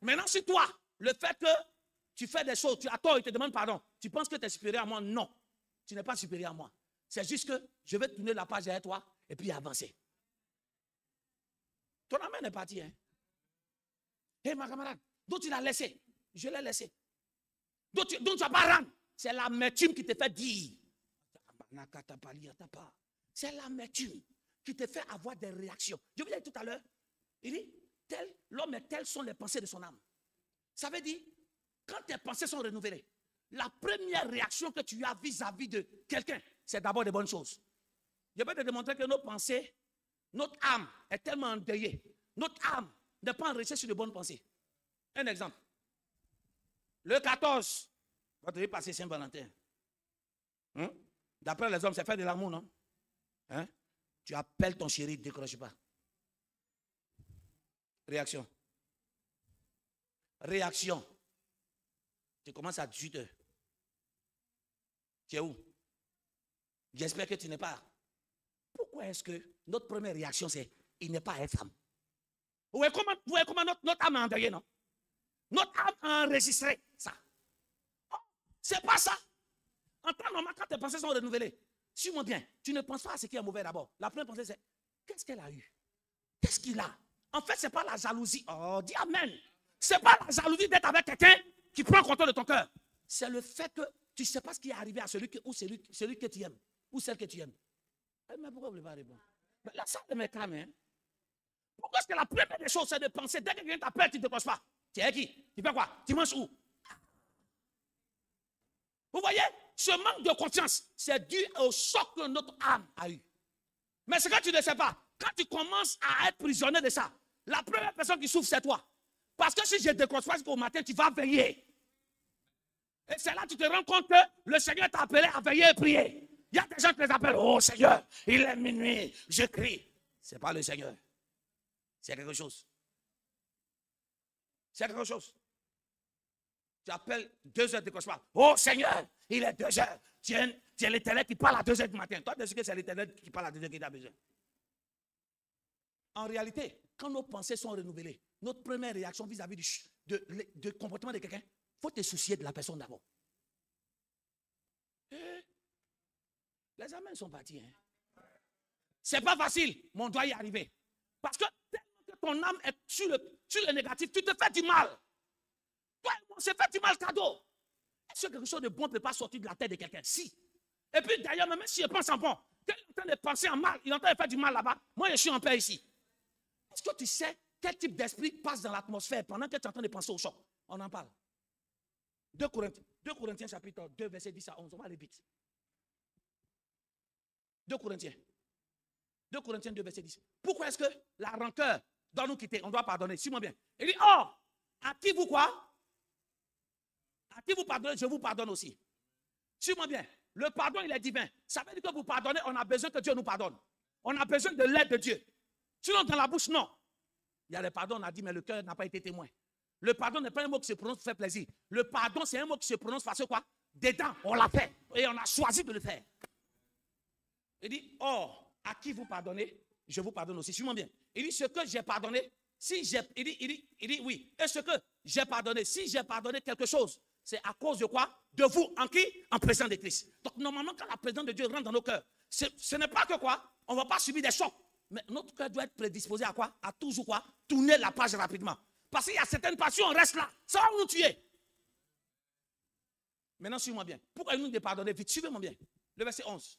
Maintenant, si toi, le fait que tu fais des choses, tu as tort, il te demande pardon, tu penses que tu es supérieur à moi? Non, tu n'es pas supérieur à moi. C'est juste que je vais tourner la page derrière toi et puis avancer. Ton amène est parti, hein? Hé, ma camarade, donc tu l'as laissé. Je l'ai laissé. Donc tu vas pas rendre. C'est l'amertume qui te fait dire. C'est l'amertume qui te fait avoir des réactions. Je vous l'ai dit tout à l'heure. Il dit, l'homme est tel sont les pensées de son âme. Ça veut dire, quand tes pensées sont renouvelées, la première réaction que tu as vis-à-vis de quelqu'un, c'est d'abord des bonnes choses. Je vais te démontrer que nos pensées, notre âme est tellement endeuillée. Notre âme n'est pas enrichie sur de bonnes pensées. Un exemple. Le 14, va te passer Saint-Valentin. D'après les hommes, c'est faire de l'amour, non? Hein? Tu appelles ton chéri, ne décroche pas. Réaction. Réaction. Tu commences à 18 h. Tu es où? J'espère que tu n'es pas. Pourquoi est-ce que notre première réaction, c'est il n'est pas une femme? Vous voyez comment notre âme est endeuillée, non? Notre âme a enregistré ça. Oh, c'est pas ça. En temps normal, quand tes pensées sont renouvelées, suis-moi bien, tu ne penses pas à ce qui est mauvais d'abord. La première pensée, c'est qu'est-ce qu'elle a eu? Qu'est-ce qu'il a? En fait, ce n'est pas la jalousie. Oh, dis amen. Ce n'est pas la jalousie d'être avec quelqu'un qui prend contrôle de ton cœur. C'est le fait que tu ne sais pas ce qui est arrivé à celui que tu aimes ou celle que tu aimes. Mais pourquoi vous ne voulez pas répondre? Là, ça me calme. Hein? Pourquoi est-ce que la première des choses, c'est de penser, dès que quelqu'un t'appelle, tu ne te poses pas? Tu es qui? Tu fais quoi? Tu manges où? Vous voyez? Ce manque de confiance, c'est dû au choc que notre âme a eu. Mais ce que tu ne sais pas, quand tu commences à être prisonnier de ça, la première personne qui souffre, c'est toi. Parce que si je décroche pas jusqu'au matin, tu vas veiller. Et c'est là que tu te rends compte que le Seigneur t'a appelé à veiller et prier. Il y a des gens qui les appellent, oh Seigneur, il est minuit, je crie. Ce n'est pas le Seigneur. C'est quelque chose. C'est quelque chose. Tu appelles 2 h de décrochement. Oh Seigneur, il est 2 h. Tu es l'Éternel qui parle à 2 h du matin. Toi, tu sais que c'est l'Éternel qui parle à 2 h qui t'a besoin. En réalité, quand nos pensées sont renouvelées, notre première réaction vis-à-vis du comportement de quelqu'un, il faut te soucier de la personne d'abord. Les amens sont partis. Hein? C'est pas facile, mais on doit y arriver. Parce que tellement que ton âme est sur le négatif, tu te fais du mal. Toi, on se fait du mal cadeau. Est-ce que quelque chose de bon ne peut pas sortir de la tête de quelqu'un? Si. Et puis d'ailleurs, même si je pense en bon, quand il est en train de penser en mal, il est en train de faire du mal là-bas, moi je suis en paix ici. Est-ce que tu sais quel type d'esprit passe dans l'atmosphère pendant que tu es en train de penser au choc? On en parle. 2 Corinthiens chapitre 2, verset 10 à 11. On va aller vite. 2 Corinthiens 2, verset 10. Pourquoi est-ce que la rancœur doit nous quitter? On doit pardonner. Suis-moi bien. Il dit, oh, à qui vous quoi? À qui vous pardonnez, je vous pardonne aussi. Suis-moi bien. Le pardon, il est divin. Ça veut dire que vous pardonnez, on a besoin que Dieu nous pardonne. On a besoin de l'aide de Dieu. Sinon, dans la bouche, non. Il y a le pardon, on a dit, mais le cœur n'a pas été témoin. Le pardon n'est pas un mot qui se prononce pour faire plaisir. Le pardon, c'est un mot qui se prononce parce que quoi? Dedans, on l'a fait. Et on a choisi de le faire. Il dit, oh, à qui vous pardonnez, je vous pardonne aussi. Suis-moi bien. Il dit, ce que j'ai pardonné, il dit, oui. Et ce que j'ai pardonné, si j'ai pardonné quelque chose, c'est à cause de quoi? De vous. En qui? En présence de Christ. Donc, normalement, quand la présence de Dieu rentre dans nos cœurs, ce n'est pas que quoi? On ne va pas subir des chocs. Mais notre cœur doit être prédisposé à quoi? À toujours quoi? Tourner la page rapidement. Parce qu'il y a certaines passions, on reste là. Ça va nous tuer. Maintenant, suivez-moi bien. Pourquoi il nous dit pardonner vite? Suivez-moi bien. Le verset 11.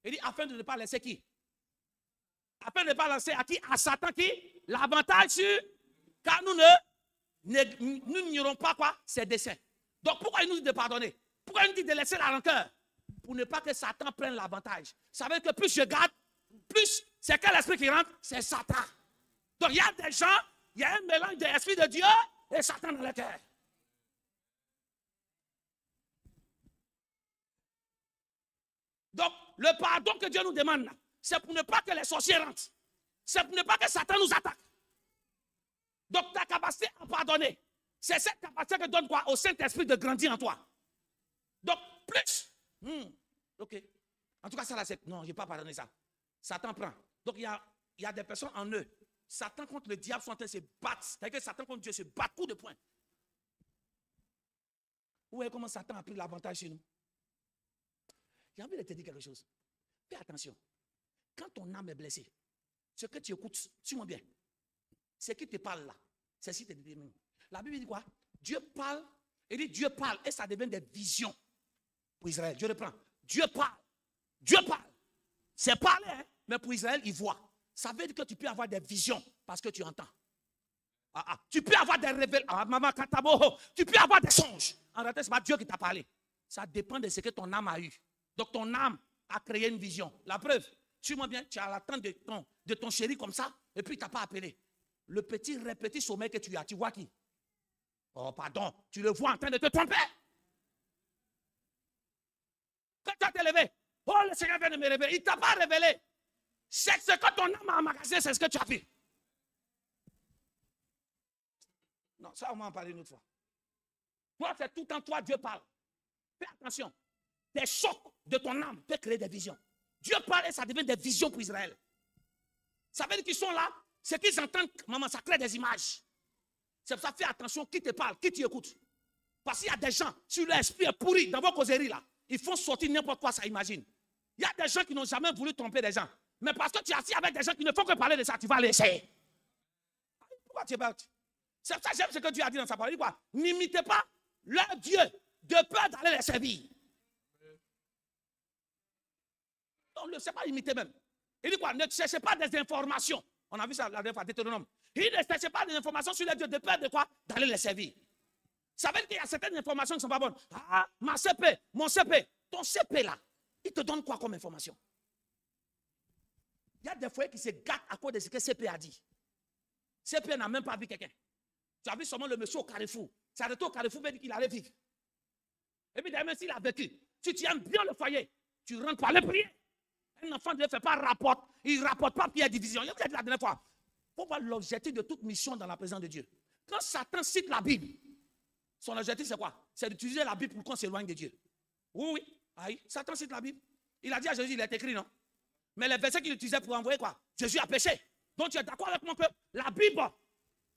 Il dit, afin de ne pas laisser qui? Afin de ne pas laisser à qui? À Satan qui? L'avantage sur... Car nous n'ignorons pas quoi? Ses desseins. Donc, pourquoi il nous dit de pardonner? Pourquoi il nous dit de laisser la rancœur? Pour ne pas que Satan prenne l'avantage. Ça veut dire que plus je garde, plus c'est quel esprit qui rentre? C'est Satan. Donc, il y a des gens, il y a un mélange de l'esprit de Dieu et Satan dans le cœur. Donc, le pardon que Dieu nous demande, c'est pour ne pas que les sorciers rentrent. C'est pour ne pas que Satan nous attaque. Donc, ta capacité à pardonner, c'est cette capacité que donne quoi? Au Saint-Esprit de grandir en toi. Donc, plus. Ok. En tout cas, ça là, c'est. Non, je n'ai pas pardonné ça. Satan prend. Donc, il y a des personnes en eux. Satan contre le diable sont en train de se battre. C'est-à-dire que Satan contre Dieu se bat coup de poing. Vous voyez comment Satan a pris l'avantage chez nous? J'ai envie de te dire quelque chose. Fais attention. Quand ton âme est blessée, ce que tu écoutes, suis-moi bien, ce qui te parle là, c'est ce qui te détermine. La Bible dit quoi? Dieu parle, il dit Dieu parle, et ça devient des visions pour Israël. Dieu reprend. Dieu parle. Dieu parle. C'est parler, hein? Mais pour Israël, il voit. Ça veut dire que tu peux avoir des visions parce que tu entends. Tu peux avoir des révélations. Tu peux avoir des songes. En réalité, ce n'est pas Dieu qui t'a parlé. Ça dépend de ce que ton âme a eu. Donc ton âme a créé une vision. La preuve, suis-moi bien, tu as l'attente de ton chéri comme ça, et puis tu n'as pas appelé. Le petit sommeil que tu as, tu vois qui? Oh pardon, tu le vois en train de te tromper. Quand tu as te levé, oh le Seigneur vient de me révéler, il ne t'a pas révélé. C'est ce que ton âme a emmagasiné, c'est ce que tu as fait. Non, ça on va en parler une autre fois. Toi, c'est tout en toi, Dieu parle. Fais attention. Des chocs de ton âme peuvent créer des visions. Dieu parle et ça devient des visions pour Israël. Ça veut dire qu'ils sont là, c'est qu'ils entendent, maman, ça crée des images. C'est pour ça, fais attention qui te parle, qui t'écoute. Parce qu'il y a des gens, si l'esprit est pourri dans vos causeries là, ils font sortir n'importe quoi, ça imagine. Il y a des gens qui n'ont jamais voulu tromper des gens. Mais parce que tu es assis avec des gens qui ne font que parler de ça, tu vas l'essayer. Pourquoi tu es battu? C'est pour ça que j'aime ce que Dieu a dit dans sa parole. Il dit quoi? N'imitez pas leur Dieu de peur d'aller les servir. On ne le sait pas imiter même. Il dit quoi? Ne cherchez pas des informations. On a vu ça la dernière fois, Deutéronome. Il ne cherchez pas des informations sur les dieux de peur de quoi? D'aller les servir. Ça veut dire qu'il y a certaines informations qui ne sont pas bonnes. Ah, ma CP, mon CP, ton CP là, il te donne quoi comme information? Il y a des foyers qui se gâtent à cause de ce que CP a dit. CP n'a même pas vu quelqu'un. Tu as vu seulement le monsieur au Carrefour. C'est arrêté au Carrefour, il dit qu'il allait vivre. Et puis même s'il a vécu, si tu aimes bien le foyer, tu rentres par le prier. Un enfant ne fait pas rapport, il ne rapporte pas prière division. Je vous ai dit la dernière fois, il faut voir l'objectif de toute mission dans la présence de Dieu. Quand Satan cite la Bible, son objectif c'est quoi? C'est d'utiliser la Bible pour qu'on s'éloigne de Dieu. Oui, oui. Satan cite la Bible. Il a dit à Jésus, il est écrit, non? Mais les versets qu'il utilisait pour envoyer quoi? Jésus a péché. Donc tu es d'accord avec moi que la Bible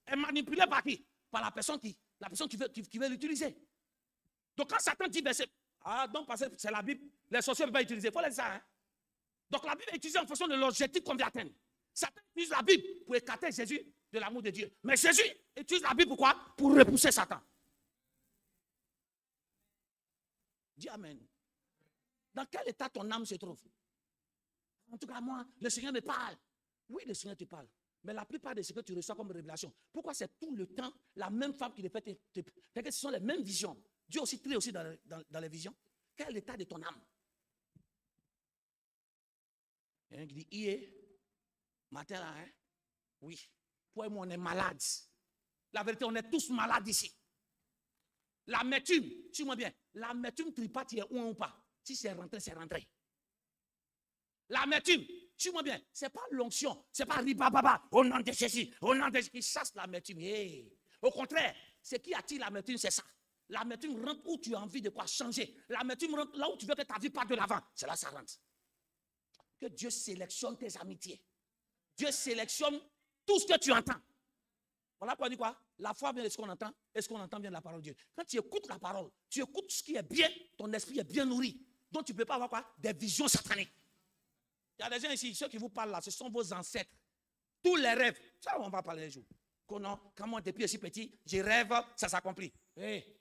est manipulée par qui? Par la personne qui veut l'utiliser. Donc quand Satan dit verset, ah donc parce que c'est la Bible, les sorciers ne peuvent pas utiliser. Il faut laisser ça. Hein? Donc la Bible est utilisée en fonction de l'objectif qu'on veut atteindre. Satan utilise la Bible pour écarter Jésus de l'amour de Dieu. Mais Jésus utilise la Bible pour quoi? Pour repousser Satan. Dis Amen. Dans quel état ton âme se trouve? En tout cas, moi, le Seigneur me parle. Oui, le Seigneur te parle. Mais la plupart de ce que tu reçois comme révélation, pourquoi c'est tout le temps la même femme qui le fait? Ce sont les mêmes visions. Dieu aussi trie aussi dans les visions. Quel est l'état de ton âme? Il y en a qui dit, hier, matin là, hein? Oui. Toi et moi, on est malades. La vérité, on est tous malades ici. L'amertume, suis-moi bien, l'amertume ne trie pas, tu es ou pas. Si c'est rentré, c'est rentré. L'amertume, suis-moi bien, ce n'est pas l'onction, ce n'est pas ribababa, au nom de Jésus, au nom de Jésus, qui chasse l'amertume. Hey. Au contraire, ce qui attire l'amertume, c'est ça. L'amertume rentre où tu as envie de quoi changer. L'amertume rentre là où tu veux que ta vie parte de l'avant. C'est là que ça rentre. Que Dieu sélectionne tes amitiés. Dieu sélectionne tout ce que tu entends. Voilà pourquoi on dit quoi? La foi vient de ce qu'on entend et ce qu'on entend vient de la parole de Dieu. Quand tu écoutes la parole, tu écoutes ce qui est bien, ton esprit est bien nourri. Donc tu ne peux pas avoir quoi? Des visions sataniques. Il y a des gens ici, ceux qui vous parlent là, ce sont vos ancêtres. Tous les rêves, ça on va parler un jour. Quand moi depuis aussi petit, je rêve, ça s'accomplit. Hey.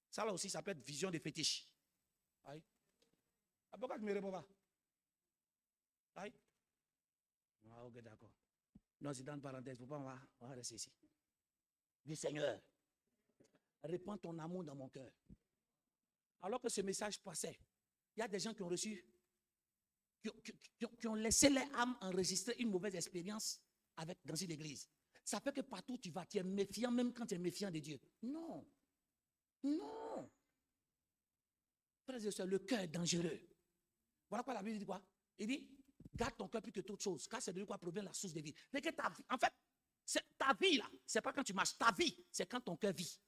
Ça là aussi, ça peut être vision de fétiche. Aïe. Pourquoi tu ne me réponds pas? Aïe. Ah, ok, d'accord. Non, c'est dans une parenthèse. Pourquoi on va rester ici? Dis Seigneur, répands ton amour dans mon cœur. Alors que ce message passait, il y a des gens qui ont reçu, qui ont laissé leur âme enregistrer une mauvaise expérience dans une église. Ça fait que partout où tu vas, tu es méfiant, même quand tu es méfiant de Dieu. Non. Non. Frères et sœurs, le cœur est dangereux. Voilà quoi la Bible dit quoi? Il dit, garde ton cœur plus que toute chose, car c'est de quoi provient la source de vie. Mais que ta vie, en fait, ta vie là, c'est pas quand tu marches, ta vie, c'est quand ton cœur vit.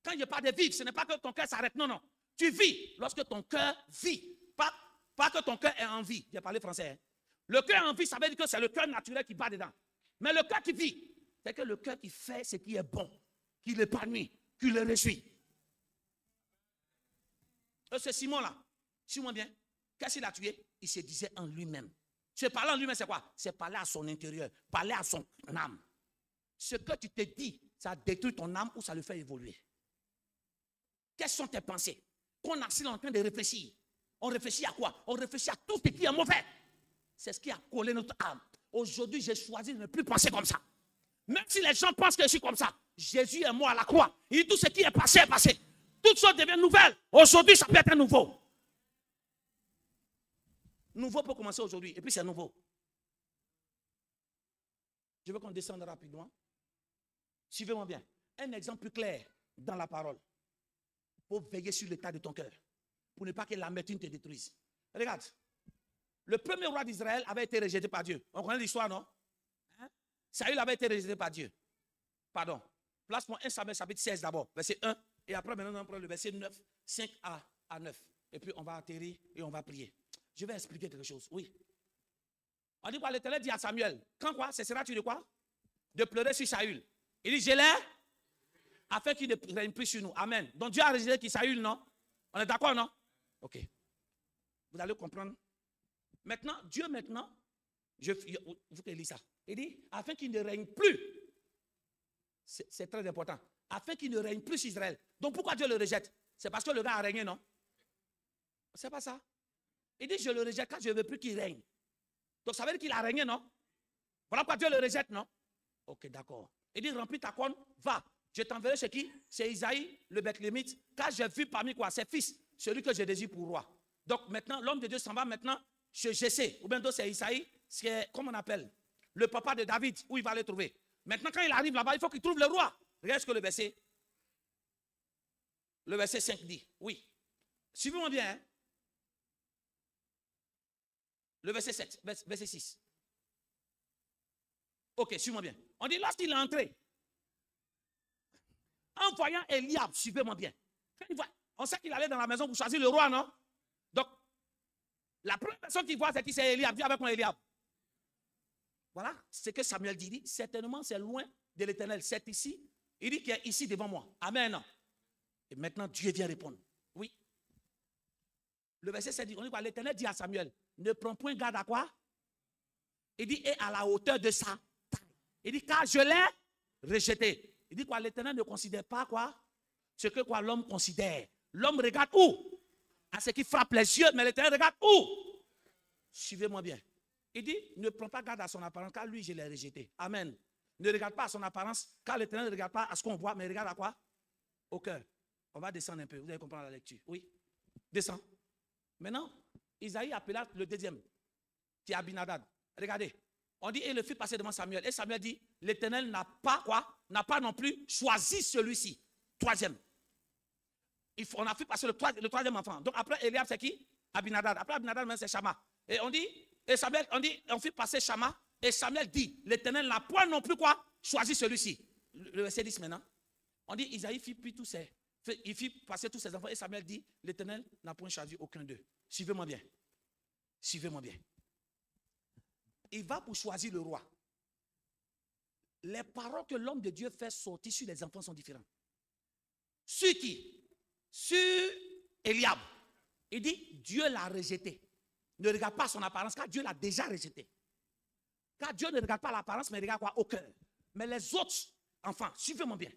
Quand il n'y a pas de vivre, ce n'est pas que ton cœur s'arrête, non, non. Tu vis lorsque ton cœur vit, pas que ton cœur est en vie. J'ai parlé français. Hein. Le cœur en vie, ça veut dire que c'est le cœur naturel qui bat dedans. Mais le cœur qui vit, c'est que le cœur qui fait ce qui est bon, qui l'épanouit, qui le réjouit. Et ce Simon-là, suis-moi bien, qu'est-ce qu'il a tué? Il se disait en lui-même. Se parler en lui-même, c'est quoi? C'est parler à son intérieur, parler à son âme. Ce que tu te dis, ça détruit ton âme ou ça le fait évoluer. Quelles sont tes pensées? Qu'on est en train de réfléchir. On réfléchit à quoi? On réfléchit à tout ce qui est mauvais. C'est ce qui a collé notre âme. Aujourd'hui, j'ai choisi de ne plus penser comme ça. Même si les gens pensent que je suis comme ça, Jésus est mort à la croix. Il dit tout ce qui est passé est passé. Toutes choses deviennent nouvelles. Aujourd'hui, ça peut être nouveau. Nouveau peut commencer aujourd'hui. Et puis c'est nouveau. Je veux qu'on descende rapidement. Suivez-moi bien. Un exemple plus clair dans la parole. Pour veiller sur l'état de ton cœur. Pour ne pas que l'amertume te détruise. Regarde. Le premier roi d'Israël avait été rejeté par Dieu. On connaît l'histoire, non? Saül avait été rejeté par Dieu. Pardon. Place-moi 1 Samuel chapitre 16 d'abord. Verset 1. Et après, maintenant, on prend le verset 9, 5 à 9. Et puis, on va atterrir et on va prier. Je vais expliquer quelque chose. Oui. On dit quoi? L'Éternel dit à Samuel. Quand quoi? Cessera-tu de quoi? De pleurer sur Saül. Il dit, je l'ai afin qu'il ne règne plus sur nous. Amen. Donc Dieu a rejeté qui Saül, non? On est d'accord, non? Ok. Vous allez comprendre. Maintenant, Dieu maintenant, il faut qu'il lise ça. Il dit, afin qu'il ne règne plus. C'est très important. Afin qu'il ne règne plus sur Israël. Donc pourquoi Dieu le rejette? C'est parce que le gars a régné, non? C'est pas ça. Il dit, je le rejette car je ne veux plus qu'il règne. Donc ça veut dire qu'il a régné, non? Voilà pourquoi Dieu le rejette, non? Ok, d'accord. Il dit, remplis ta corne, va. Je t'enverrai chez qui? C'est Isaïe, le Bethlémite, car j'ai vu parmi quoi? Ses fils, celui que je désire pour roi. Donc maintenant, l'homme de Dieu s'en va maintenant chez Jessé, ou bien d'autres c'est Isaïe, c'est, comment on appelle? Le papa de David, où il va le trouver. Maintenant, quand il arrive là-bas, il faut qu'il trouve le roi. Regarde ce que le verset 5 dit. Oui. Suivez-moi bien. Hein? Le verset 7, verset 6. Ok, suivez-moi bien. On dit, lorsqu'il est entré, en voyant Eliab, suivez-moi bien. On sait qu'il allait dans la maison pour choisir le roi, non? Donc, la première personne qu'il voit, c'est qui? C'est Eliab. Viens avec moi, Eliab. Voilà ce que Samuel dit. Certainement, c'est loin de l'Éternel. C'est ici. Il dit qu'il est ici devant moi. Amen. Et maintenant, Dieu vient répondre. Oui. Le verset 7 dit, on dit quoi? L'Éternel dit à Samuel, ne prends point garde à quoi? Il dit, et à la hauteur de sa taille. Il dit, car je l'ai rejeté. Il dit quoi? L'Éternel ne considère pas quoi? Ce que quoi l'homme considère. L'homme regarde où? À ce qui frappe les yeux, mais l'Éternel regarde où? Suivez-moi bien. Il dit, ne prends pas garde à son apparence, car lui, je l'ai rejeté. Amen. Ne regarde pas à son apparence, car l'Éternel ne regarde pas à ce qu'on voit, mais regarde à quoi? Au cœur. On va descendre un peu, vous allez comprendre la lecture. Oui. Descends. Maintenant, Isaïe appela le deuxième, qui est Abinadab. Regardez. On dit, et le fit passer devant Samuel. Et Samuel dit, l'Éternel n'a pas quoi? N'a pas non plus choisi celui-ci. Troisième. On a fait passer le troisième enfant. Donc après Eliab, c'est qui? Abinadab. Après Abinadab, c'est Shama. Et on dit, et Samuel, on fait passer Shama. Et Samuel dit, l'Éternel n'a point non plus quoi? Choisi celui-ci. Le verset 10 maintenant. On dit, Isaïe fit puis il fit passer tous ses enfants. Et Samuel dit, l'Éternel n'a point choisi aucun d'eux. Suivez-moi bien. Suivez-moi bien. Il va pour choisir le roi. Les paroles que l'homme de Dieu fait sortir sur les enfants sont différentes. Sur qui? Sur Eliab. Il dit, Dieu l'a rejeté. Ne regarde pas son apparence, car Dieu l'a déjà rejeté. Car Dieu ne regarde pas l'apparence, mais regarde quoi? Au cœur. Mais les autres enfants, suivez-moi bien.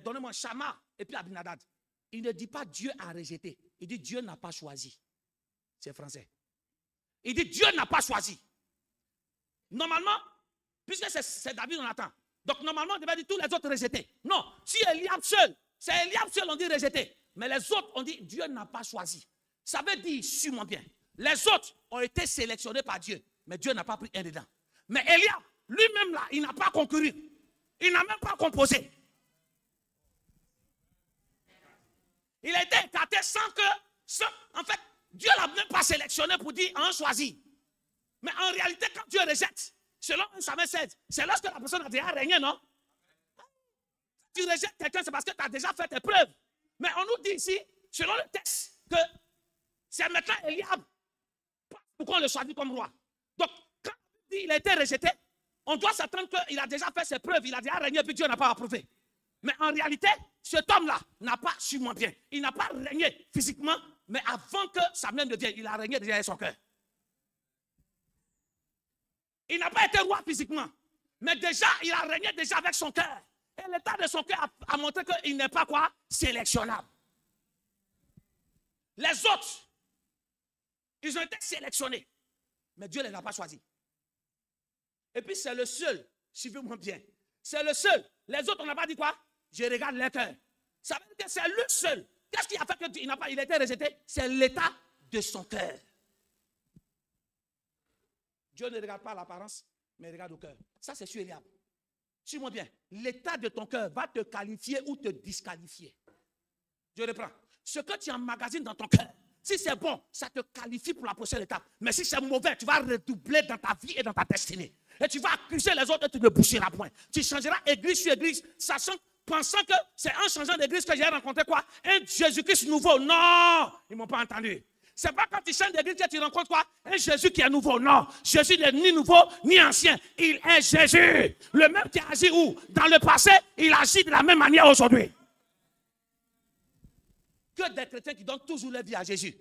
Donnez-moi Shama et puis Abinadab. Il ne dit pas Dieu a rejeté. Il dit Dieu n'a pas choisi. C'est français. Il dit Dieu n'a pas choisi. Normalement, puisque c'est David, on attend. Donc normalement, on devait dire tous les autres rejetés. Non, si Eliab seul, c'est Eliab seul, on dit rejeté. Mais les autres, on dit Dieu n'a pas choisi. Ça veut dire, suis-moi bien, les autres ont été sélectionnés par Dieu, mais Dieu n'a pas pris un dedans. Mais Eliab, lui-même là, il n'a pas concouru. Il n'a même pas composé. Il a été écarté sans que, en fait, Dieu ne l'a même pas sélectionné pour dire en choisir. Mais en réalité, quand Dieu rejette, selon 1 Samuel 16, c'est lorsque la personne a déjà régné, non? Tu rejettes quelqu'un, c'est parce que tu as déjà fait tes preuves. Mais on nous dit ici, selon le texte, que c'est maintenant Eliab. Pourquoi on le choisit comme roi? Donc, quand il a été rejeté, on doit s'attendre qu'il a déjà fait ses preuves, il a déjà régné, puis Dieu n'a pas approuvé. Mais en réalité, cet homme-là n'a pas, suis-moi bien, il n'a pas régné physiquement, mais avant que Samuel ne vienne, il a régné déjà avec son cœur. Il n'a pas été roi physiquement, mais déjà, il a régné déjà avec son cœur. Et l'état de son cœur a montré qu'il n'est pas quoi? Sélectionnable. Les autres, ils ont été sélectionnés, mais Dieu ne les a pas choisis. Et puis c'est le seul, suivez-moi bien, c'est le seul. Les autres, on n'a pas dit quoi? Je regarde les cœurs. Ça veut dire que c'est le seul. Qu'est-ce qui a fait qu'il n'a pas, il a été rejeté? C'est l'état de son cœur. Dieu ne regarde pas l'apparence, mais il regarde au cœur. Ça, c'est sur Eliab. Suis-moi bien. L'état de ton cœur va te qualifier ou te disqualifier. Je reprends. Ce que tu emmagasines dans ton cœur, si c'est bon, ça te qualifie pour la prochaine étape. Mais si c'est mauvais, tu vas redoubler dans ta vie et dans ta destinée. Et tu vas accuser les autres et tu ne bougeras point. Tu changeras église sur église, pensant que c'est en changeant d'église que j'ai rencontré quoi? Un Jésus-Christ nouveau. Non, ils ne m'ont pas entendu. C'est pas quand tu changes d'église que tu rencontres quoi? Un Jésus qui est nouveau. Non, Jésus n'est ni nouveau ni ancien. Il est Jésus. Le même qui a agi où? Dans le passé, il agit de la même manière aujourd'hui. Que des chrétiens qui donnent toujours leur vie à Jésus.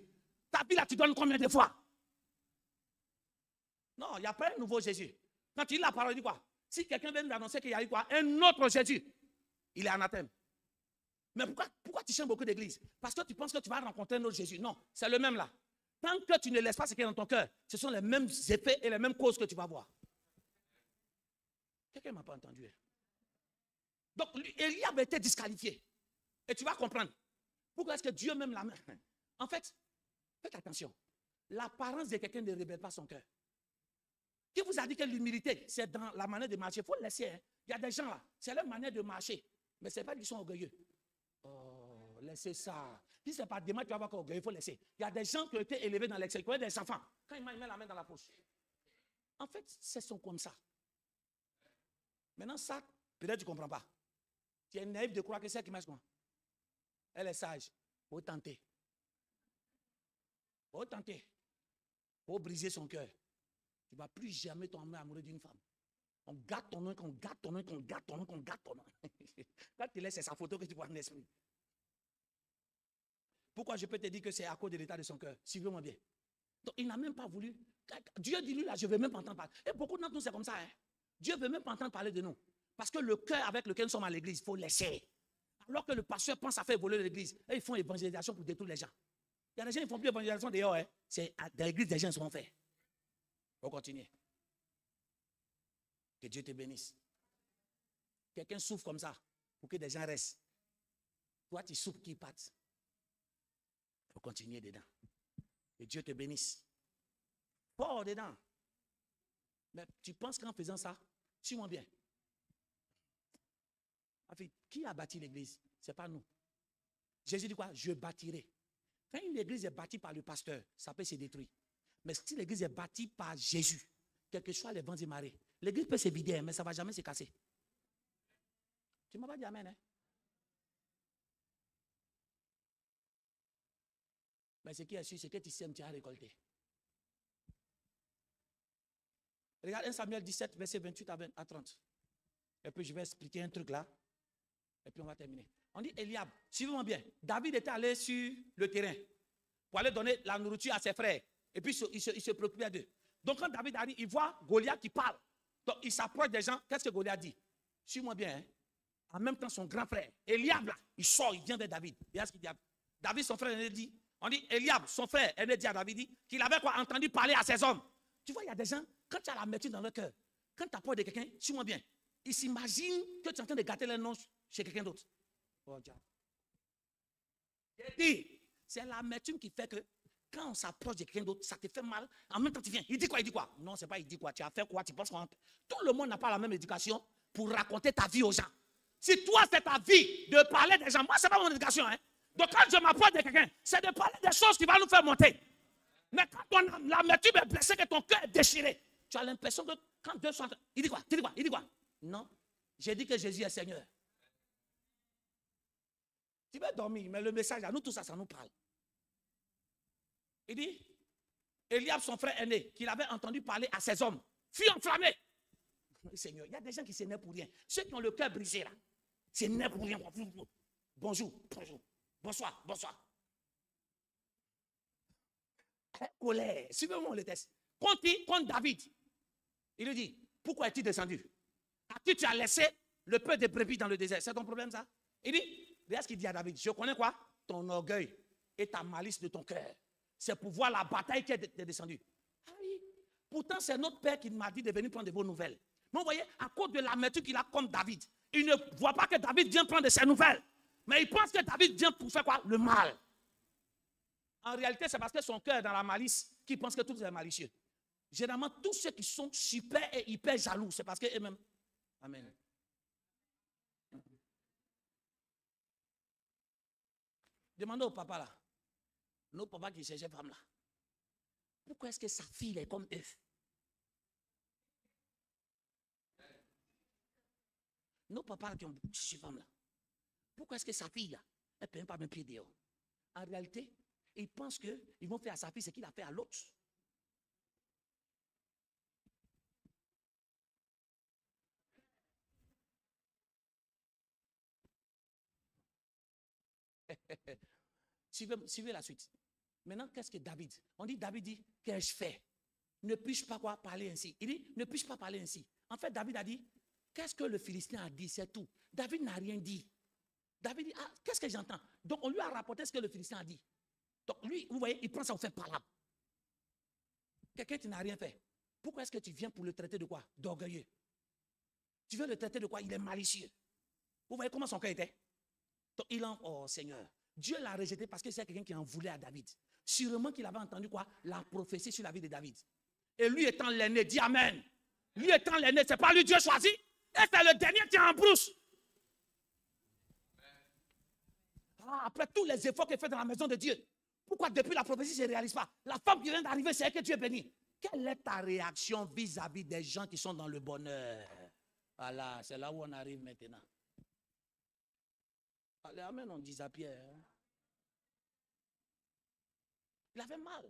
Ta vie là, tu donnes combien de fois? Non, il n'y a pas un nouveau Jésus. Quand tu lis la parole, il dit quoi? Si quelqu'un vient d'annoncer qu'il y a eu quoi? Un autre Jésus, il est anathème. Mais pourquoi tu changes beaucoup d'églises? Parce que tu penses que tu vas rencontrer un autre Jésus. Non, c'est le même là. Tant que tu ne laisses pas ce qui est dans ton cœur, ce sont les mêmes effets et les mêmes causes que tu vas voir. Quelqu'un ne m'a pas entendu. Donc, Eliab a été disqualifié. Et tu vas comprendre. Pourquoi est-ce que Dieu m'aime la main? En fait, faites attention. L'apparence de quelqu'un ne révèle pas son cœur. Qui vous a dit que l'humilité, c'est dans la manière de marcher? Il faut le laisser. Hein. Il y a des gens là, c'est leur manière de marcher. Mais ce n'est pas qu'ils sont orgueilleux. Oh, laissez ça. Si ce n'est pas demain, tu vas voir qu'on est orgueilleux, il faut laisser. Il y a des gens qui ont été élevés dans l'excès, qui ont des enfants. Quand ils mettent la main dans la poche. En fait, c'est sont comme ça. Maintenant, ça, peut-être tu ne comprends pas. Tu es naïf de croire que c'est elle qui marche comment? Elle est sage. Il faut tenter. Il faut tenter. Il faut briser son cœur. Tu ne vas plus jamais tomber amoureux d'une femme. On gâte ton nom, qu'on gâte ton nom, qu'on gâte ton nom, qu'on gâte ton nom. Quand tu laisses, c'est sa photo que tu vois en esprit. Pourquoi je peux te dire que c'est à cause de l'état de son cœur? Suivez-moi bien. Donc, il n'a même pas voulu. Dieu dit lui là, je ne veux même pas entendre parler. Et beaucoup d'entre nous, c'est comme ça. Hein? Dieu ne veut même pas entendre parler de nous. Parce que le cœur avec lequel nous sommes à l'église, il faut laisser. Alors que le pasteur pense à faire évoluer l'église, ils font évangélisation pour détruire les gens. Il y a des gens qui ne font plus évangélisation dehors. Hein? C'est dans l'église, des gens sont faits. On continue. Que Dieu te bénisse. Quelqu'un souffre comme ça pour que des gens restent. Toi, tu souffres qu'ils partent. Il faut continuer dedans. Que Dieu te bénisse. Fort dedans. Mais tu penses qu'en faisant ça, suis-moi bien. En fait, qui a bâti l'église? Ce n'est pas nous. Jésus dit quoi? Je bâtirai. Quand une église est bâtie par le pasteur, ça peut se détruire. Mais si l'église est bâtie par Jésus, quel que soit les vents et marées, l'église peut se vider, mais ça ne va jamais se casser. Tu ne m'as pas dit amen, hein? Mais ce qui est sûr, c'est que tu sèmes, tu as récolté. Regarde 1 Samuel 17, verset 28 à 30. Et puis je vais expliquer un truc là. Et puis on va terminer. On dit Eliab, suivez-moi bien. David était allé sur le terrain pour aller donner la nourriture à ses frères. Et puis il se préoccupait d'eux. Donc quand David arrive, il voit Goliath qui parle. Donc il s'approche des gens. Qu'est-ce que Goliath dit? Suis-moi bien. Hein? En même temps, son grand frère, Eliab, là, il sort, il vient vers David. Regarde ce qu'il dit. David, son frère, aîné dit. On dit Eliab, son frère, aîné dit à David qu'il avait quoi, entendu parler à ses hommes. Tu vois, il y a des gens, quand tu as l'amertume dans leur cœur, quand tu as peur de quelqu'un, suis-moi bien. Ils s'imaginent que tu es en train de gâter leur nom chez quelqu'un d'autre. Oh, c'est l'amertume qui fait que quand on s'approche de quelqu'un d'autre, ça te fait mal. En même temps, tu viens. Il dit quoi? Il dit quoi? Non, c'est pas il dit quoi. Tu as fait quoi? Tu penses quoi? Tout le monde n'a pas la même éducation pour raconter ta vie aux gens. Si toi, c'est ta vie de parler des gens, moi, ce n'est pas mon éducation. Hein? Donc, quand je m'approche de quelqu'un, c'est de parler des choses qui vont nous faire monter. Mais quand l'amertume est blessée, que ton cœur est déchiré, tu as l'impression que quand Dieu soit... Il dit quoi? Il dit quoi? Il dit quoi? Non, j'ai dit que Jésus est Seigneur. Tu vas dormir, mais le message à nous, tout ça, ça nous parle. Il dit, Eliab, son frère aîné, qu'il avait entendu parler à ses hommes, fut enflammé. Seigneur, il y a des gens qui s'énervent pour rien. Ceux qui ont le cœur brisé là, s'énervent pour rien. Bonjour, bonjour, bonsoir, bonsoir. Colère, suivez-moi le test. Contre David, il lui dit, pourquoi es-tu descendu? As-tu tu as laissé le peu de brebis dans le désert? C'est ton problème ça? Il dit, regarde ce qu'il dit à David, je connais quoi? Ton orgueil et ta malice de ton cœur. C'est pour voir la bataille qui est descendue. Ah oui. Pourtant, c'est notre père qui m'a dit de venir prendre de vos nouvelles. Mais vous voyez, à cause de l'amertume qu'il a comme David, il ne voit pas que David vient prendre de ses nouvelles. Mais il pense que David vient pour faire quoi? Le mal. En réalité, c'est parce que son cœur est dans la malice qu'il pense que tout est malicieux. Généralement, tous ceux qui sont super et hyper jaloux, c'est parce qu'eux-mêmes. Amen. Demandez au papa là. Nos papas qui cherchaient femme là. Pourquoi est-ce que sa fille est comme eux? Nos papas qui ont cherché femme là. Pourquoi est-ce que sa fille là, elle ne peut même pas mettre pied dehors? En réalité, ils pensent qu'ils vont faire à sa fille ce qu'il a fait à l'autre. Suivez la suite. Maintenant, qu'est-ce que David? On dit, David dit, qu'ai-je fait? Ne puis-je pas quoi parler ainsi? Il dit, ne puis-je pas parler ainsi? En fait, David a dit, qu'est-ce que le Philistin a dit? C'est tout. David n'a rien dit. David dit, ah, qu'est-ce que j'entends? Donc, on lui a rapporté ce que le Philistin a dit. Donc, lui, vous voyez, il prend ça au fait parlable. Quelqu'un qui n'a rien fait. Pourquoi est-ce que tu viens pour le traiter de quoi? D'orgueilleux. Tu veux le traiter de quoi? Il est malicieux. Vous voyez comment son cœur était? Donc, il en, oh Seigneur, Dieu l'a rejeté parce que c'est quelqu'un qui en voulait à David. Sûrement qu'il avait entendu quoi? La prophétie sur la vie de David. Et lui étant l'aîné, dit Amen. Lui étant l'aîné, c'est pas lui Dieu choisi. Et c'est le dernier qui est en brousse. Ah, après tous les efforts qu'il fait dans la maison de Dieu, pourquoi depuis la prophétie ne se réalise pas? La femme qui vient d'arriver, c'est elle que Dieu est béni. Quelle est ta réaction vis-à-vis des gens qui sont dans le bonheur? Voilà, c'est là où on arrive maintenant. Allez, amen, on dit à Pierre. Il avait mal.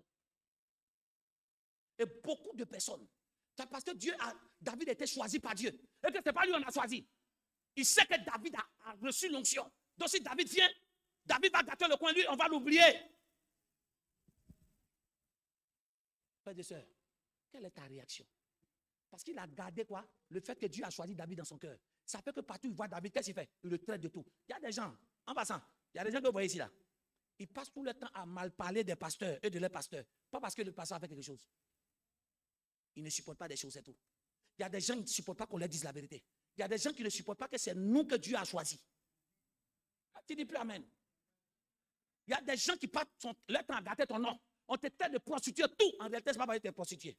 Et beaucoup de personnes. C'est parce que David était choisi par Dieu. Et que ce n'est pas lui qu'on a choisi. Il sait que David a reçu l'onction. Donc si David vient, David va gâter le coin, lui, on va l'oublier. Frères et sœurs, quelle est ta réaction? Parce qu'il a gardé quoi? Le fait que Dieu a choisi David dans son cœur. Ça fait que partout où il voit David, qu'est-ce qu'il fait? Il le traite de tout. Il y a des gens, en passant, il y a des gens que vous voyez ici là. Ils passent tout le temps à mal parler des pasteurs et de leurs pasteurs. Pas parce que le pasteur a fait quelque chose. Ils ne supportent pas des choses, c'est tout. Il y a des gens qui ne supportent pas qu'on leur dise la vérité. Il y a des gens qui ne supportent pas que c'est nous que Dieu a choisi. Tu dis plus amen. Il y a des gens qui passent leur temps à gâter ton nom. On te traite de prostituer tout. En réalité, ce n'est pas parce que tu es prostitué.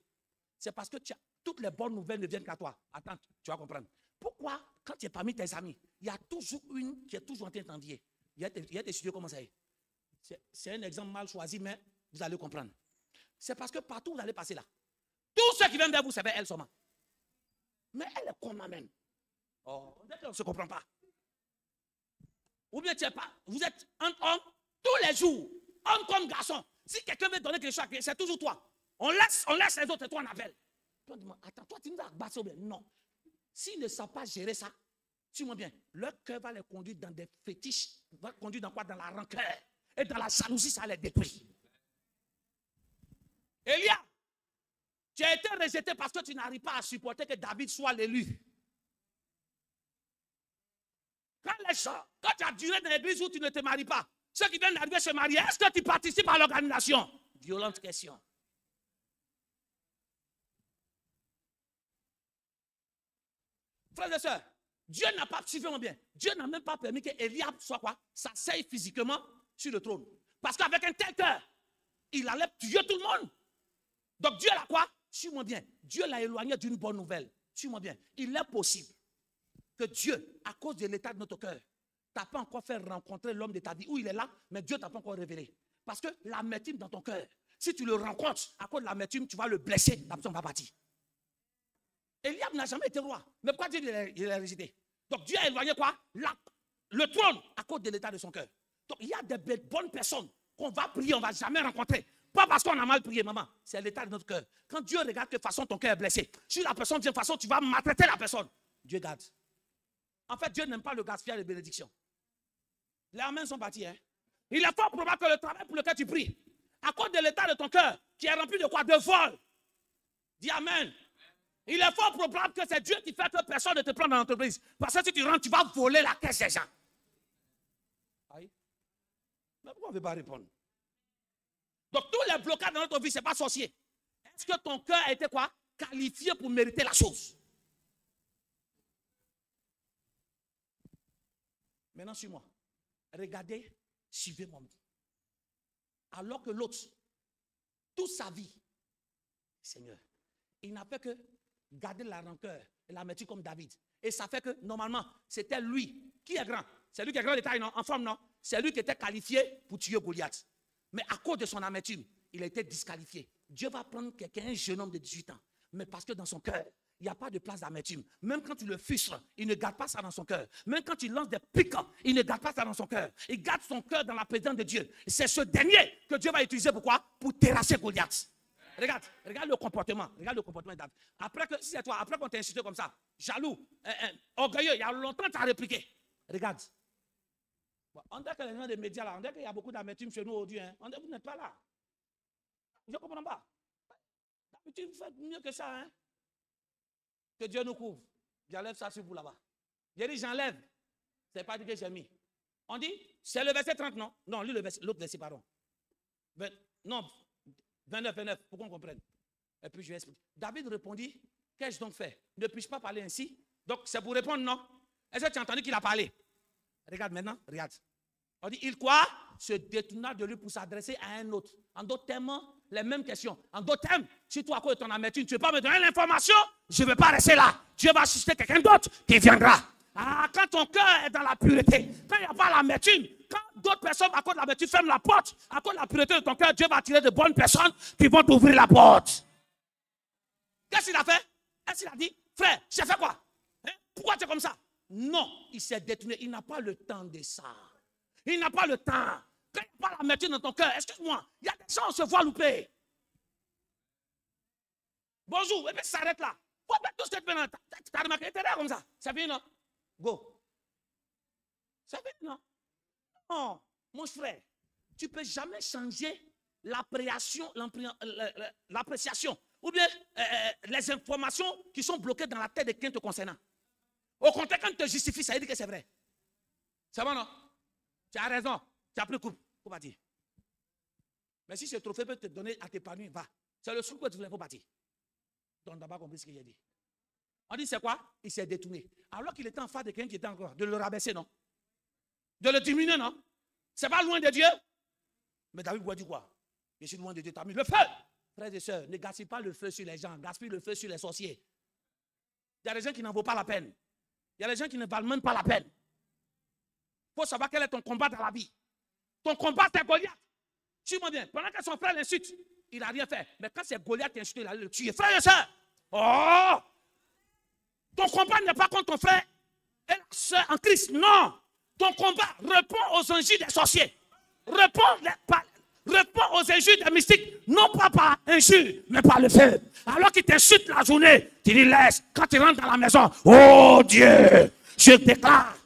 C'est parce que toutes les bonnes nouvelles ne viennent qu'à toi. Attends, tu vas comprendre. Pourquoi, quand tu es parmi tes amis, il y a toujours une qui est toujours en train de t'envier. Il y a des studios comme ça. C'est un exemple mal choisi, mais vous allez comprendre. C'est parce que partout où vous allez passer là, tous ceux qui viennent vers vous, c'est vers elle seulement. Mais elle est comme même. Oh, on ne se comprend pas. Ou bien tu n'es pas. Vous êtes un homme tous les jours, homme comme garçon. Si quelqu'un veut donner quelque chose, c'est toujours toi. On laisse les autres et toi on appelle. Toi, on dit, attends, toi tu nous as battu. Non. S'ils ne savent pas gérer ça, suis-moi bien, leur cœur va les conduire dans des fétiches, va conduire dans quoi? Dans la rancœur. Et dans la jalousie, ça les détruit. Élia, tu as été rejeté parce que tu n'arrives pas à supporter que David soit l'élu. Quand tu as duré dans l'église où tu ne te maries pas, ceux qui viennent d'arriver se marier, est-ce que tu participes à l'organisation? Violente question. Frères et sœurs, Dieu n'a pas, suivez-moi bien, Dieu n'a même pas permis que Eliab soit quoi? S'asseye physiquement sur le trône. Parce qu'avec un tel cœur, il allait tuer tout le monde. Donc Dieu l'a quoi? Suis-moi bien. Dieu l'a éloigné d'une bonne nouvelle. Suis-moi bien. Il est possible que Dieu, à cause de l'état de notre cœur, t'a pas encore fait rencontrer l'homme de ta vie, où il est là, mais Dieu t'a pas encore révélé. Parce que l'amertume dans ton cœur, si tu le rencontres à cause de l'amertume, tu vas le blesser, la personne va partir. Eliab n'a jamais été roi. Mais pourquoi Dieu il a rejeté? Donc Dieu a éloigné quoi? Le trône à cause de l'état de son cœur. Donc il y a des bonnes personnes qu'on va prier, on ne va jamais rencontrer. Pas parce qu'on a mal prié, maman. C'est l'état de notre cœur. Quand Dieu regarde de quelle façon ton cœur est blessé, si la personne dit de façon, tu vas maltraiter la personne. Dieu garde. En fait, Dieu n'aime pas le gaspillage de bénédictions. Les amens sont partis. Hein? Il est fort probable que le travail pour lequel tu pries, à cause de l'état de ton cœur, qui est rempli de quoi? De vol. Dis amen. Il est fort probable que c'est Dieu qui fait que personne ne te prend dans l'entreprise. Parce que si tu rentres, tu vas voler la caisse des gens. Aïe. Mais pourquoi on ne veut pas répondre? Donc tous les blocages dans notre vie, ce n'est pas sorcier. Est-ce que ton cœur a été quoi? Qualifié pour mériter la chose? Maintenant, suis-moi. Regardez, suivez-moi. Alors que l'autre, toute sa vie, Seigneur, il n'a fait que garder la rancœur et l'amertume comme David. Et ça fait que, normalement, c'était lui qui est grand. C'est lui qui est grand de taille, non? En forme, non? C'est lui qui était qualifié pour tuer Goliath. Mais à cause de son amertume, il a été disqualifié. Dieu va prendre quelqu'un, un jeune homme de 18 ans. Mais parce que dans son cœur, il n'y a pas de place d'amertume. Même quand tu le frustres, il ne garde pas ça dans son cœur. Même quand il lance des pics, il ne garde pas ça dans son cœur. Il garde son cœur dans la présence de Dieu. C'est ce dernier que Dieu va utiliser pour quoi? Pour terrasser Goliath. Regarde le comportement. Regarde le comportement de David. Après que, si c'est toi, après qu'on t'a insulté comme ça, jaloux, orgueilleux, il y a longtemps tu as répliqué. Regarde. Bon, on dirait que les gens des médias là, on dirait qu'il y a beaucoup d'amertume chez nous aujourd'hui. Hein. On dirait que vous n'êtes pas là. Je ne comprends pas. D'habitude, vous faites mieux que ça. Hein. Que Dieu nous couvre. J'enlève ça sur vous là-bas. J'ai dit j'enlève. Ce n'est pas dit que j'ai mis. On dit, c'est le verset 30, non? Non, lui, l'autre verset, pardon. Non, 29, pour qu'on comprenne. Et puis je vais expliquer. David répondit, qu'ai-je donc fait? Ne puis-je pas parler ainsi? Donc c'est pour répondre non. Est-ce que tu as entendu qu'il a parlé? Regarde maintenant, regarde. On dit, il quoi? Se détourna de lui pour s'adresser à un autre. En d'autres termes, les mêmes questions. En d'autres termes, si toi, à cause de ton amertume, tu ne veux pas me donner l'information, je ne vais pas rester là. Dieu va susciter quelqu'un d'autre qui viendra. Ah, quand ton cœur est dans la pureté, quand il n'y a pas l'amertume, quand d'autres personnes, à cause de l'amertume, ferment la porte, à cause de la pureté de ton cœur, Dieu va attirer de bonnes personnes qui vont t'ouvrir la porte. Qu'est-ce qu'il a fait? Est-ce qu'il a dit, frère, j'ai fait quoi? Hein? Pourquoi tu es comme ça? Non, il s'est détourné. Il n'a pas le temps de ça. Il n'a pas le temps. Quand il n'y a pas l'amertume dans ton cœur, excuse-moi, il y a des gens qui se voient louper. Bonjour, et puis ça s'arrête là. Pourquoi tout ce que tu fais là? Tu as remarqué, tu es là comme ça. C'est fini, non? Go. C'est fini, non? Non, mon frère, tu ne peux jamais changer l'appréciation ou bien les informations qui sont bloquées dans la tête de quelqu'un te concernant. Au contraire, quand tu te justifies, ça veut dire que c'est vrai. C'est bon, non? Tu as raison. Tu as pris coupe. Faut partir. Mais si ce trophée peut te donner à t'épanouir, va. C'est le seul que tu voulais, faut partir. Donc, on n'a pas compris ce que j'ai dit. On dit, c'est quoi? Il s'est détourné. Alors qu'il était en face de quelqu'un qui était encore, de le rabaisser, non? De le diminuer, non? C'est pas loin de Dieu. Mais David voit dire quoi? Je suis loin de Dieu, tu as mis le feu. Frères et sœurs, ne gaspille pas le feu sur les gens, gaspille le feu sur les sorciers. Il y a des gens qui n'en vaut pas la peine. Il y a des gens qui ne valent même pas la peine. Il faut savoir quel est ton combat dans la vie. Ton combat, c'est Goliath. Suis-moi bien. Pendant que son frère l'insulte, il n'a rien fait. Mais quand c'est Goliath qui a insulté, il allait le tuer. Frère et sœur, oh! Ton combat n'est pas contre ton frère et la sœur en Christ. Non. Ton combat répond aux injures des sorciers. Répond aux injures des mystiques. Non pas par injure, mais par le feu. Alors qu'il t'insulte la journée, tu dis laisse. Quand tu rentres dans la maison, oh Dieu, je déclare.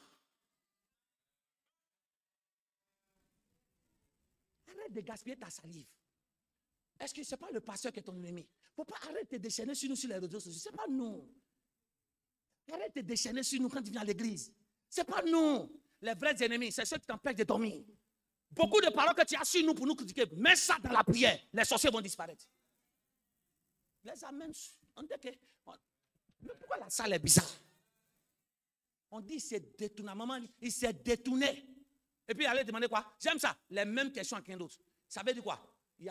Arrête de gaspiller ta salive. Est-ce que ce n'est pas le pasteur qui est ton ennemi? Il ne faut pas arrêter de déchaîner sur nous sur les réseaux sociaux. Ce n'est pas nous. Arrête de déchaîner sur nous quand tu viens à l'église. Ce n'est pas nous. Les vrais ennemis, c'est ceux qui t'empêchent de dormir. Beaucoup de paroles que tu as sur nous pour nous critiquer, mets ça dans la prière. Les sorciers vont disparaître. Les amènes. On dit que. Mais pourquoi la salle est bizarre? On dit qu'il s'est détourné. Maman, il s'est détourné. Et puis il allait demander quoi? J'aime ça. Les mêmes questions à quelqu'un d'autre. Ça veut dire quoi? Il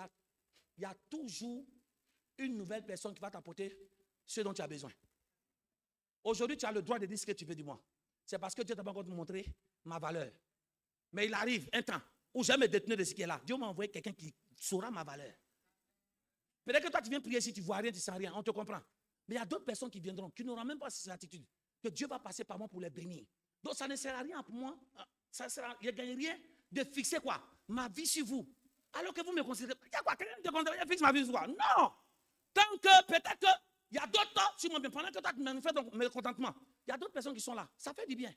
y a toujours une nouvelle personne qui va t'apporter ce dont tu as besoin. Aujourd'hui, tu as le droit de dire ce que tu veux du moi. C'est parce que Dieu t'a pas encore montré ma valeur. Mais il arrive un temps où je vais me détenir de ce qui est là. Dieu m'a envoyé quelqu'un qui saura ma valeur. Peut-être que toi, tu viens prier si tu ne vois rien, tu ne sens rien. On te comprend. Mais il y a d'autres personnes qui viendront, qui n'auront même pas cette attitude. Que Dieu va passer par moi pour les bénir. Donc, ça ne sert à rien pour moi. Je ne gagne rien de fixer quoi? Ma vie sur vous. Alors que vous me considérez. Il y a quoi? Quelqu'un te considère, fixe ma vie sur quoi? Non! Tant que peut-être que. Il y a d'autres, si moi bien, pendant que toi tu manifestes ton mécontentement, il y a d'autres personnes qui sont là. Ça fait du bien.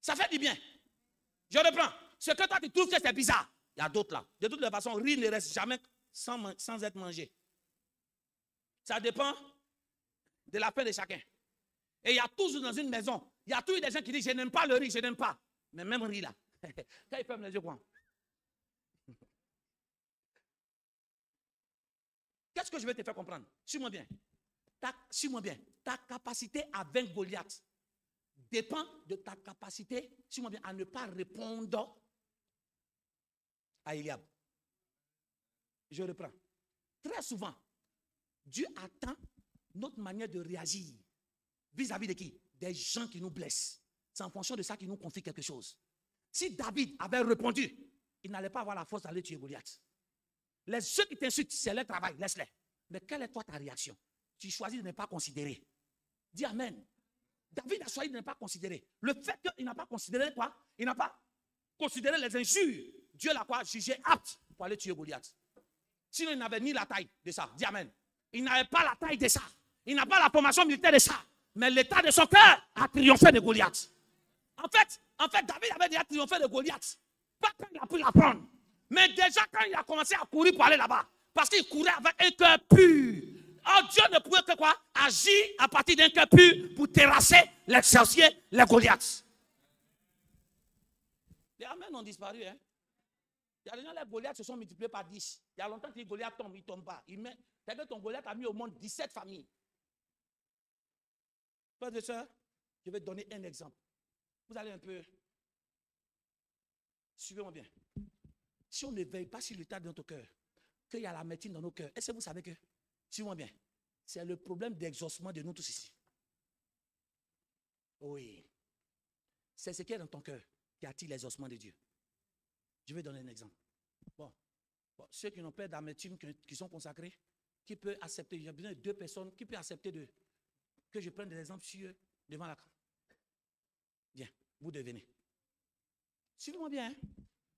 Ça fait du bien. Je reprends. Ce que toi tu trouves que c'est bizarre, il y a d'autres là. De toutes les façons, rire ne reste jamais sans être mangé. Ça dépend de la faim de chacun. Et il y a toujours dans une maison, il y a toujours des gens qui disent je n'aime pas le riz, je n'aime pas. Mais même riz là, quand ils ferment les yeux, quoi. Qu'est-ce que je vais te faire comprendre? Suis-moi bien. Suis-moi bien. Ta capacité à vaincre Goliath dépend de ta capacité, suis-moi bien, à ne pas répondre à Eliab. Je reprends. Très souvent, Dieu attend notre manière de réagir. Vis-à-vis de qui? Des gens qui nous blessent. C'est en fonction de ça qu'il nous confie quelque chose. Si David avait répondu, il n'allait pas avoir la force d'aller tuer Goliath. Ceux qui t'insultent, c'est leur travail, laisse-les. Mais quelle est toi ta réaction? Tu choisis de ne pas considérer. Dis Amen. David a choisi de ne pas considérer. Le fait qu'il n'a pas considéré quoi? Il n'a pas considéré les injures. Dieu l'a quoi? Jugé apte pour aller tuer Goliath. Sinon, il n'avait ni la taille de ça. Dis Amen. Il n'avait pas la taille de ça. Il n'a pas la formation militaire de ça. Mais l'état de son cœur a triomphé de Goliath. En fait, David avait déjà triomphé de Goliath. Pas quand il a pu l'apprendre. Mais déjà quand il a commencé à courir pour aller là-bas. Parce qu'il courait avec un cœur pur. Oh, Dieu ne pouvait que quoi? Agir à partir d'un cœur pur pour terrasser les sorciers, les Goliaths. Les Amen ont disparu. Hein? Il y a des gens, les Goliaths se sont multipliés par 10. Il y a longtemps que les Goliaths tombent, ils ne tombent pas. C'est-à-dire que ton Goliath a mis au monde 17 familles. Frères et sœurs, je vais te donner un exemple. Vous allez un peu... Suivez-moi bien. Si on ne veille pas sur l'état de notre cœur, qu'il y a l'amertume dans nos cœurs, est-ce que vous savez que, suivez-moi bien, c'est le problème d'exaucement de nous tous ici. Oui. C'est ce qui est dans ton cœur qui attire l'exaucement de Dieu. Je vais donner un exemple. Bon. Ceux qui n'ont pas d'amertume, qui sont consacrés, qui peuvent accepter, j'ai besoin de 2 personnes, qui peuvent accepter que je prenne des exemples sur eux devant la caméra. Bien, vous devenez. Suivez-moi bien. Hein?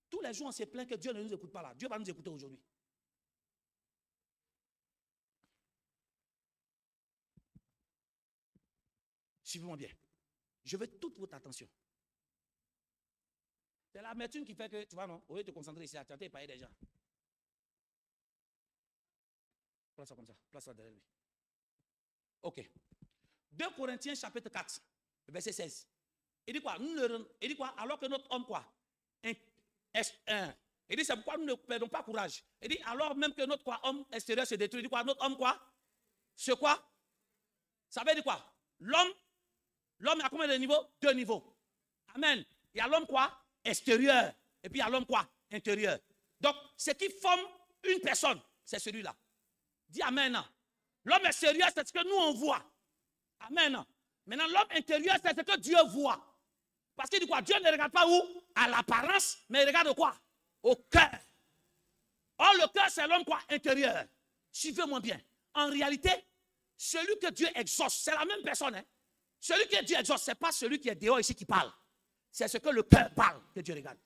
Tous les jours, on se plaint que Dieu ne nous écoute pas là. Dieu va nous écouter aujourd'hui. Suivez-moi bien. Je veux toute votre attention. C'est l'amertume qui fait que, tu vois, non, au lieu de te concentrer ici, tu as été parler des gens. Place ça comme ça. Place ça derrière lui. Ok. 2 Corinthiens chapitre 4, verset 16. Il dit quoi? Il dit quoi? Alors que notre homme quoi? Il dit c'est pourquoi nous ne perdons pas courage. Il dit alors même que notre quoi, homme extérieur se détruit. Il dit quoi? Notre homme quoi? C'est quoi? Ça veut dire quoi? L'homme a combien de niveaux? 2 niveaux. Amen. Il y a l'homme quoi? Extérieur. Et puis il y a l'homme quoi? Intérieur. Donc ce qui forme une personne, c'est celui-là. Dis amen. L'homme extérieur, c'est ce que nous on voit. Amen. Maintenant, l'homme intérieur, c'est ce que Dieu voit. Parce qu'il dit quoi? Dieu ne regarde pas où? À l'apparence, mais il regarde quoi? Au cœur. Or, le cœur, c'est l'homme quoi? Intérieur. Suivez-moi bien. En réalité, celui que Dieu exauce, c'est la même personne. Hein? Celui que Dieu exauce, ce n'est pas celui qui est dehors ici qui parle. C'est ce que le cœur parle que Dieu regarde.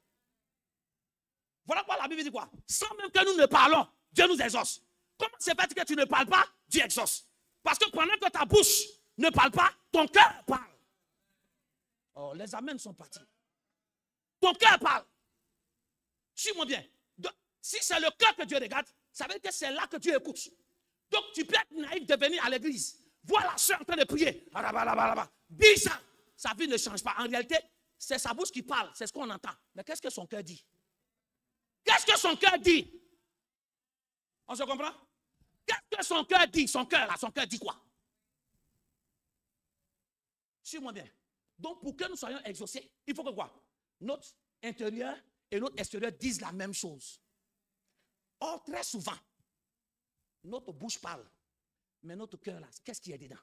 Voilà quoi la Bible dit quoi? Sans même que nous ne parlons, Dieu nous exauce. Comment c'est fait que tu ne parles pas? Dieu exauce. Parce que pendant que ta bouche ne parle pas, ton cœur parle. Oh, les amens sont partis. Ton cœur parle. Suis-moi bien. Donc, si c'est le cœur que Dieu regarde, ça veut dire que c'est là que Dieu écoute. Donc tu peux être naïf de venir à l'église. Voir la soeur en train de prier. Dis ça. Sa vie ne change pas. En réalité, c'est sa bouche qui parle. C'est ce qu'on entend. Mais qu'est-ce que son cœur dit? Qu'est-ce que son cœur dit? On se comprend? Qu'est-ce que son cœur dit? Son cœur dit quoi? Suis-moi bien. Donc, pour que nous soyons exaucés, il faut que quoi? Notre intérieur et notre extérieur disent la même chose. Or, très souvent, notre bouche parle, mais notre cœur, là, qu'est-ce qui est dedans?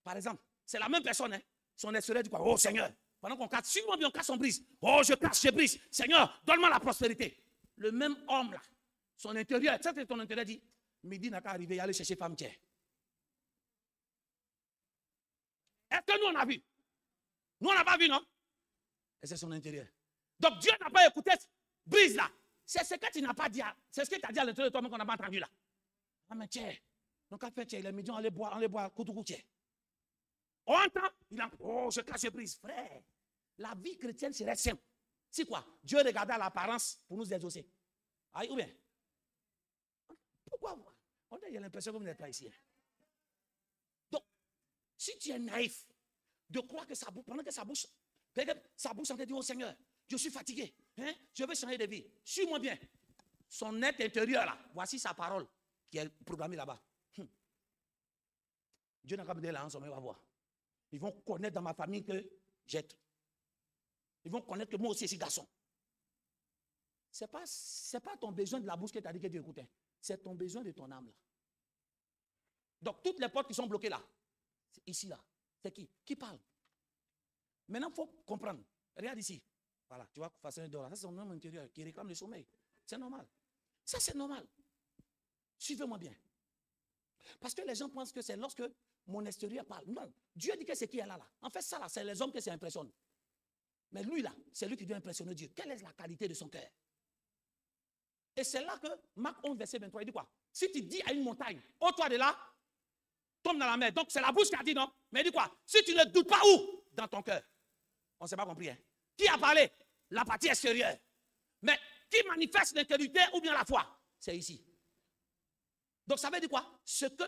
Par exemple, c'est la même personne, hein? Son extérieur dit quoi? Oh Seigneur, pendant qu'on casse, suis-moi bien, on casse, on brise. Oh, je casse, je brise. Seigneur, donne-moi la prospérité. Le même homme, là, son intérieur, tu sais, ton intérieur dit, midi n'a qu'à arriver, il aller chercher femme tiers. Est-ce que nous, on a vu? Nous, on n'a pas vu, non? Et c'est son intérieur. Donc, Dieu n'a pas écouté, brise là. C'est ce que tu n'as pas dit. C'est ce que tu as dit à l'intérieur de toi-même qu'on n'a pas entendu là. Ah, mais tiens, donc à faire tiens, il est midi, on les boit, koutou tiens. On entend, il a, oh, je casse, je brise. Frère, la vie chrétienne serait simple. C'est quoi? Dieu regardait à l'apparence pour nous exaucer. Aïe, ou bien? Pourquoi? On a l'impression que vous n'êtes pas ici. Donc, si tu es naïf de croire que ça bouge, pendant que ça bouge en train de dire, oh Seigneur, je suis fatigué, hein? Je veux changer de vie. Suis-moi bien. Son être intérieur là, voici sa parole qui est programmée là-bas. Dieu n'a pas besoin de là, on va voir. Ils vont connaître dans ma famille que j'ai. Ils vont connaître que moi aussi, je suis garçon. Ce n'est pas ton besoin de la bouche que tu as dit que Dieu écoutait. C'est ton besoin de ton âme là. Donc, toutes les portes qui sont bloquées là, ici, là, c'est qui? Qui parle? Maintenant, il faut comprendre. Regarde ici. Voilà, tu vois, façonner d'or. Ça, c'est son homme intérieur qui réclame le sommeil. C'est normal. Ça, c'est normal. Suivez-moi bien. Parce que les gens pensent que c'est lorsque mon extérieur parle. Non, Dieu dit que c'est qui est là, là. En fait, ça, là, c'est les hommes que ça impressionne. Mais lui, là, c'est lui qui doit impressionner Dieu. Quelle est la qualité de son cœur? Et c'est là que Marc 11, verset 23, il dit quoi? Si tu dis à une montagne, ôte-toi de là, tombe dans la mer. Donc, c'est la bouche qui a dit non. Mais il dit quoi? Si tu ne doutes pas où? Dans ton cœur. On ne s'est pas compris. Hein? Qui a parlé? La partie extérieure. Mais qui manifeste l'intégrité ou bien la foi? C'est ici. Donc, ça veut dire quoi? Ce que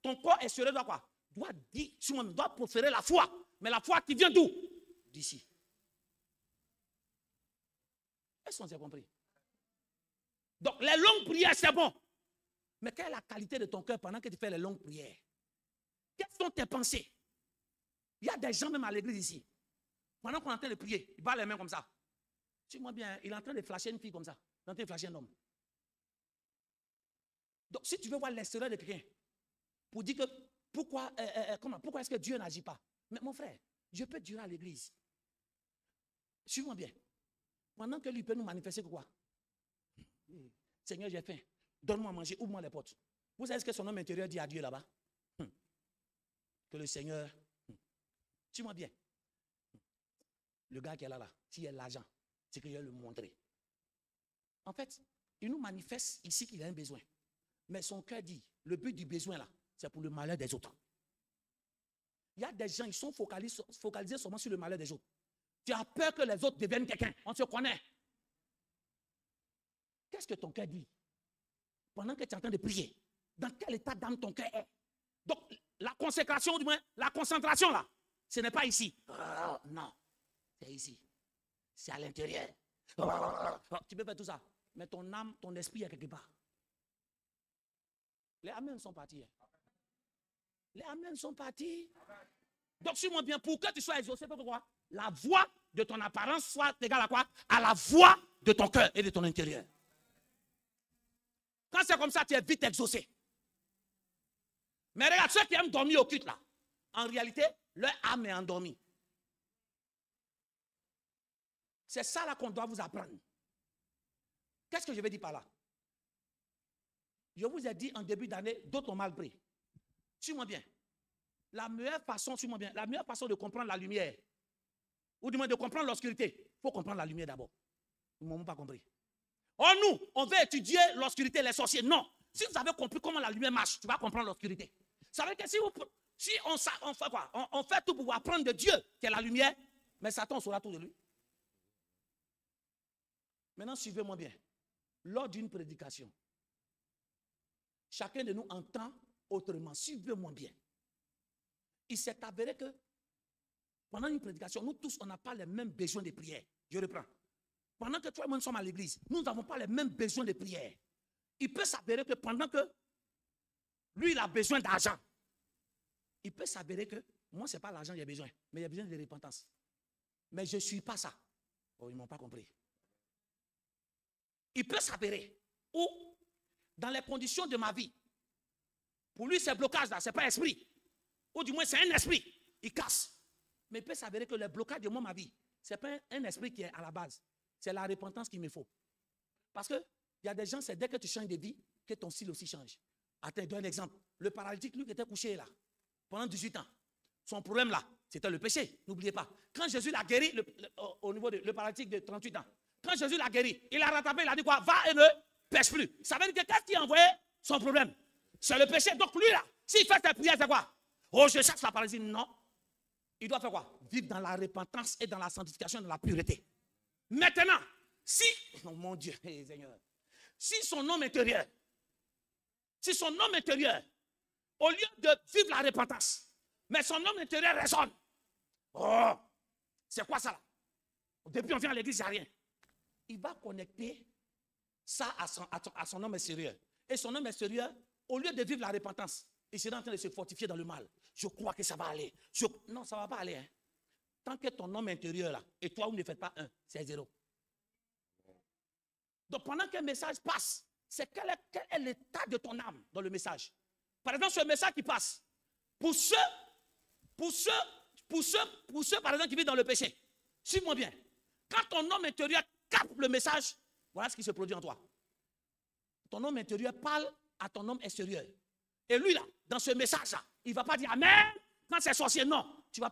ton corps extérieur doit quoi? Doit dire, doit proférer la foi. Mais la foi qui vient d'où? D'ici. Est-ce qu'on s'est compris? Donc, les longues prières, c'est bon. Mais quelle est la qualité de ton cœur pendant que tu fais les longues prières? Quelles sont tes pensées? Il y a des gens même à l'église ici. Pendant qu'on est en train de prier, il bat les mains comme ça. Suis-moi bien, il est en train de flasher une fille comme ça. Il est en train de flasher un homme. Donc, si tu veux voir l'extérieur de quelqu'un, pour dire que pourquoi est-ce que Dieu n'agit pas? Mais mon frère, Dieu peut durer à l'église. Suis-moi bien. Pendant que lui peut nous manifester quoi? Seigneur, j'ai faim. Donne-moi à manger, ouvre-moi les portes. Vous savez ce que son homme intérieur dit à Dieu là-bas? Que le Seigneur, suis-moi bien. Le gars qui est là, s'il y a l'argent, c'est qu'il va le montrer. En fait, il nous manifeste ici qu'il a un besoin. Mais son cœur dit, le but du besoin là, c'est pour le malheur des autres. Il y a des gens, ils sont focalisés seulement sur le malheur des autres. Tu as peur que les autres deviennent quelqu'un. On se connaît. Qu'est-ce que ton cœur dit? Pendant que tu es en train de prier, dans quel état d'âme ton cœur est? Donc, la consécration, du moins, la concentration là, ce n'est pas ici. Non, c'est ici. C'est à l'intérieur. Tu peux faire tout ça. Mais ton âme, ton esprit est quelque part. Les amens sont partis. Les amens sont partis. Donc, suis-moi bien, pour que tu sois exaucé, pourquoi? La voix de ton apparence soit égale à quoi? À la voix de ton cœur et de ton intérieur. Quand c'est comme ça, tu es vite exaucé. Mais regarde, ceux qui aiment dormir au culte là, en réalité, leur âme est endormie. C'est ça là qu'on doit vous apprendre. Qu'est-ce que je vais dire par là? Je vous ai dit en début d'année, d'autres ont mal pris. Suis-moi bien. La meilleure façon de comprendre la lumière, ou du moins de comprendre l'obscurité, il faut comprendre la lumière d'abord. Ils ne m'ont pas compris. Oh, nous, on veut étudier l'obscurité, les sorciers. Non. Si vous avez compris comment la lumière marche, tu vas comprendre l'obscurité. Ça veut dire que si on fait quoi? On fait tout pour apprendre de Dieu, qui est la lumière, mais Satan saura tout de lui. Maintenant, suivez-moi bien. Lors d'une prédication, chacun de nous entend autrement. Suivez-moi bien. Il s'est avéré que pendant une prédication, nous tous, on n'a pas les mêmes besoins de prière. Je reprends. Pendant que toi et moi nous sommes à l'église, nous n'avons pas les mêmes besoins de prière. Il peut s'avérer que pendant que lui, il a besoin d'argent, il peut s'avérer que moi, ce n'est pas l'argent qu'il a besoin, mais il a besoin de repentance. Mais je ne suis pas ça. Oh, ils ne m'ont pas compris. Il peut s'avérer où, dans les conditions de ma vie, pour lui, ce blocage-là, ce n'est pas esprit. Ou du moins, c'est un esprit. Il casse. Mais il peut s'avérer que le blocage de ma vie, ce n'est pas un esprit qui est à la base. C'est la repentance qu'il me faut. Parce qu'il y a des gens, c'est dès que tu changes de vie, que ton style aussi change. Attends, je donne un exemple. Le paralytique, lui, qui était couché là, pendant 18 ans, son problème là, c'était le péché. N'oubliez pas. Quand Jésus l'a guéri, au niveau de le paralytique de 38 ans, quand Jésus l'a guéri, il l'a rattrapé, il a dit quoi? Va et ne pêche plus. Ça veut dire que qu'est-ce qui a envoyé son problème? C'est le péché. Donc lui là, s'il fait ses prières, c'est quoi? Oh, je cherche la paralysie. Non. Il doit faire quoi? Vivre dans la repentance et dans la sanctification, dans la pureté. Maintenant, si, oh mon Dieu, Seigneur, si son homme intérieur, au lieu de vivre la repentance, mais son homme intérieur raisonne. Oh, c'est quoi ça là? Depuis on vient à l'église, il n'y a rien. Il va connecter ça à son homme extérieur. Et son homme extérieur, au lieu de vivre la repentance, il sera en train de se fortifier dans le mal. Je crois que ça va aller. Non, ça ne va pas aller. Hein. Tant que ton homme intérieur là, et toi, vous ne faites pas un, c'est 0. Donc pendant qu'un message passe, c'est quel est l'état de ton âme dans le message? Par exemple, ce message qui passe, pour ceux, par exemple, qui vivent dans le péché, suis-moi bien. Quand ton homme intérieur capte le message, voilà ce qui se produit en toi. Ton homme intérieur parle à ton homme extérieur. Et lui, là, dans ce message-là, il ne va pas dire Amen quand c'est sorcier. Non, tu ne vas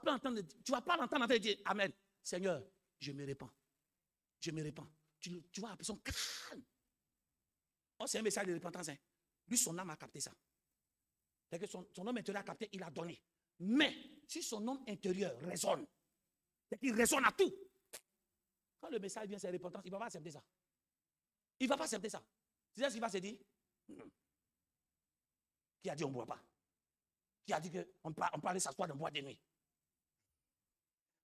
pas l'entendre dire Amen. Seigneur, je me répands. Je me répands. Tu vois la personne calme. Oh, c'est un message de repentance. Hein. Lui, son âme a capté ça. C'est que son homme intérieur a capté, il a donné. Mais si son homme intérieur résonne, c'est qu'il résonne à tout. Quand le message vient, c'est repentance, il ne va pas accepter ça. Il ne va pas accepter ça. C'est ça ce qu'il va se dire. Qui a dit on ne boit pas? Qui a dit qu'on parlait s'asseoir dans le bois de nuit?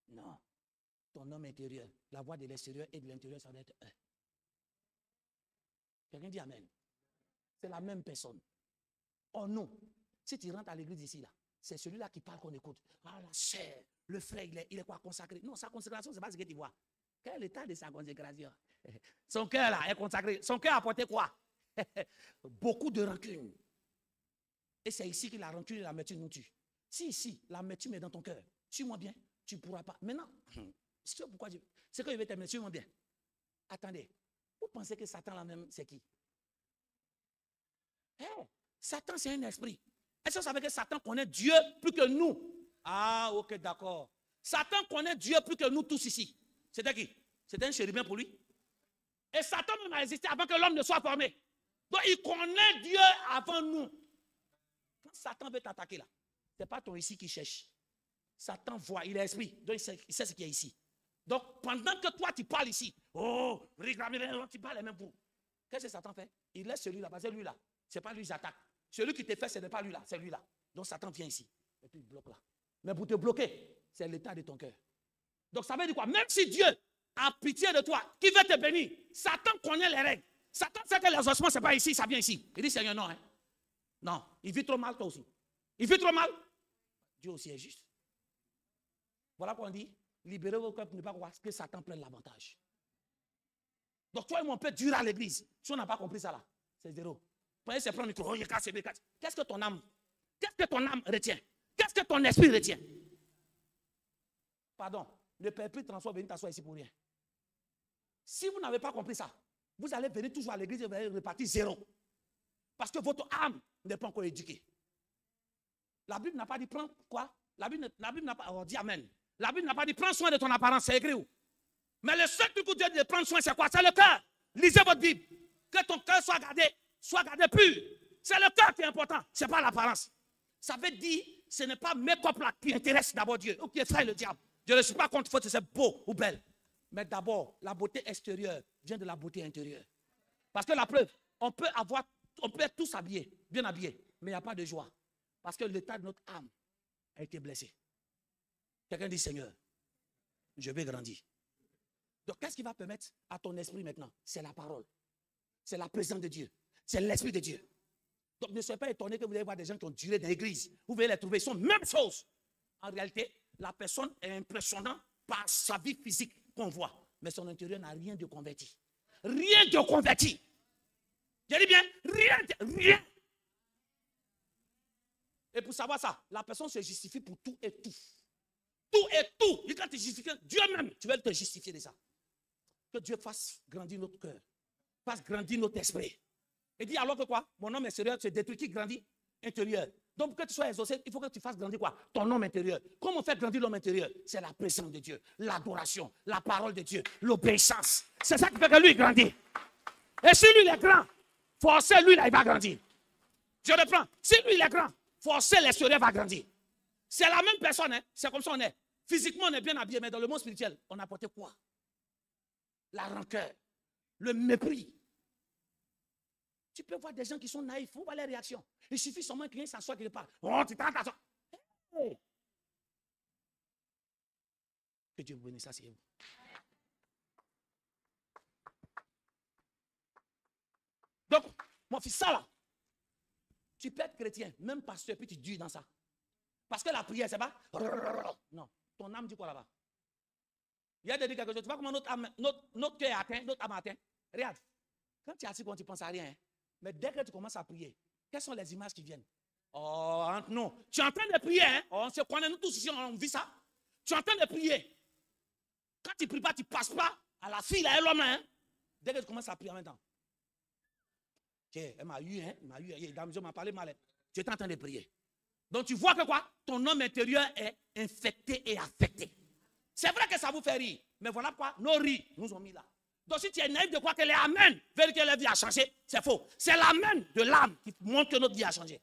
Non. Ton homme intérieur, la voix de l'extérieur et de l'intérieur, ça doit être un. Quelqu'un dit Amen. C'est la même personne. Oh non. Si tu rentres à l'église ici, là, c'est celui-là qui parle qu'on écoute. Ah, la chair, le frère, il est quoi consacré? Non, sa consécration, ce n'est pas ce que tu vois. Quel est l'état de sa consécration? Son cœur, là, est consacré. Son cœur a apporté quoi? Beaucoup de rancune. Et c'est ici que la rancune et l'amertume nous tuent. Si ici, l'amertume est dans ton cœur, suis-moi bien, tu ne pourras pas. Maintenant, c'est pourquoi c'est que je vais terminer, suis-moi bien. Attendez, vous pensez que Satan là-même, c'est qui? Satan, c'est un esprit. Est-ce que vous savez que Satan connaît Dieu plus que nous? Ah, ok, d'accord. Satan connaît Dieu plus que nous tous ici. C'était qui? C'était un chérubin pour lui. Et Satan même a existé avant que l'homme ne soit formé. Donc, il connaît Dieu avant nous. Quand Satan veut t'attaquer là, ce n'est pas ton ici qui cherche. Satan voit, il est esprit, donc il sait ce qu'il y a ici. Donc, pendant que toi, tu parles ici, oh, tu parles les mêmes pour. Qu'est-ce que Satan fait? Il laisse celui-là, parce que lui-là, ce n'est pas lui qui attaque. Celui qui te fait, ce n'est pas lui-là, c'est lui-là. Donc, Satan vient ici, et puis il bloque là. Mais pour te bloquer, c'est l'état de ton cœur. Donc, ça veut dire quoi? Même si Dieu a pitié de toi, qui veut te bénir, Satan connaît les règles. Satan sait que les ossements, ce n'est pas ici, ça vient ici. Il dit, Seigneur, non. Hein? Non, il vit trop mal, toi aussi. Il vit trop mal. Dieu aussi est juste. Voilà qu'on dit, libérez vos cœurs pour ne pas croire que Satan prenne l'avantage. Donc toi et moi, on peut durer à l'église. Si on n'a pas compris ça là, c'est zéro. Prenez ce premier micro, qu'est-ce que ton âme retient? Qu'est-ce que ton esprit retient? Pardon, le Père Père transforme, venir t'asseoir ici pour rien. Si vous n'avez pas compris ça, vous allez venir toujours à l'église et vous allez repartir zéro. Parce que votre âme n'est pas encore éduquée. La Bible n'a pas dit prends quoi? La Bible n'a pas dit Amen. La Bible n'a pas dit prends soin de ton apparence, c'est écrit où? Mais le seul truc que Dieu dit de prendre soin, c'est quoi? C'est le cœur. Lisez votre Bible. Que ton cœur soit gardé pur. C'est le cœur qui est important, ce n'est pas l'apparence. Ça veut dire, ce n'est pas mes couples là qui intéressent d'abord Dieu, ou qui effraient le diable. Je ne suis pas contre que c'est beau ou belle. Mais d'abord, la beauté extérieure vient de la beauté intérieure. Parce que la preuve, on peut être tous habillés, bien habillés, mais il n'y a pas de joie. Parce que l'état de notre âme a été blessé. Quelqu'un dit, Seigneur, je vais grandir. Donc, qu'est-ce qui va permettre à ton esprit maintenant? C'est la parole. C'est la présence de Dieu. C'est l'esprit de Dieu. Donc, ne soyez pas étonné que vous allez voir des gens qui ont duré dans l'église. Vous allez les trouver, ils sont même chose. En réalité, la personne est impressionnante par sa vie physique qu'on voit. Mais son intérieur n'a rien de converti. Rien de converti. Je dis bien, rien. Et pour savoir ça, la personne se justifie pour tout et tout. Tout et tout. Et quand tu justifies, Dieu même, tu veux te justifier de ça. Que Dieu fasse grandir notre cœur. Fasse grandir notre esprit. Et dit alors que quoi? Mon homme extérieur se détruit, qui grandit? Intérieur. Donc pour que tu sois exaucé, il faut que tu fasses grandir quoi? Ton homme intérieur. Comment on fait grandir l'homme intérieur? C'est la présence de Dieu, l'adoration, la parole de Dieu, l'obéissance. C'est ça qui fait que lui grandit. Et si lui il est grand, forcez lui là, il va grandir. Je reprends. Si lui il est grand, forcez l'extérieur va grandir. C'est la même personne, hein? C'est comme ça on est. Physiquement on est bien habillé, mais dans le monde spirituel, on a apporté quoi? La rancœur, le mépris. Tu peux voir des gens qui sont naïfs, il faut voir les réactions. Il suffit seulement que quelqu'un s'assoit quelque part. Oh, tu t'entends ça. Hey. Que Dieu vous bénisse, ça c'est vous. Donc, mon fils, ça là, tu peux être chrétien, même pasteur, puis tu dures dans ça. Parce que la prière, c'est pas. Non, ton âme dit quoi là-bas? Il y a des dit quelque chose. Tu vois comment notre cœur est atteint, notre âme est atteint? Regarde, quand tu es assis, quand tu penses à rien, hein? Mais dès que tu commences à prier, quelles sont les images qui viennent? Oh, non. Tu es en train de prier. Hein? On se connaît, nous tous ici, on vit ça. Tu es en train de prier. Quand tu ne pries pas, tu ne passes pas à la fille, à l'homme. Hein? Dès que tu commences à prier en même temps. Elle m'a eu, hein? Elle m'a eu. Dame, m'a parlé mal. Tu es en train de prier. Donc tu vois que quoi? Ton homme intérieur est infecté et affecté. C'est vrai que ça vous fait rire. Mais voilà quoi? Nos rires nous ont mis là. Donc si tu es naïf de croire que les amen veulent que la vie a changé, c'est faux. C'est l'amen de l'âme qui montre que notre vie a changé.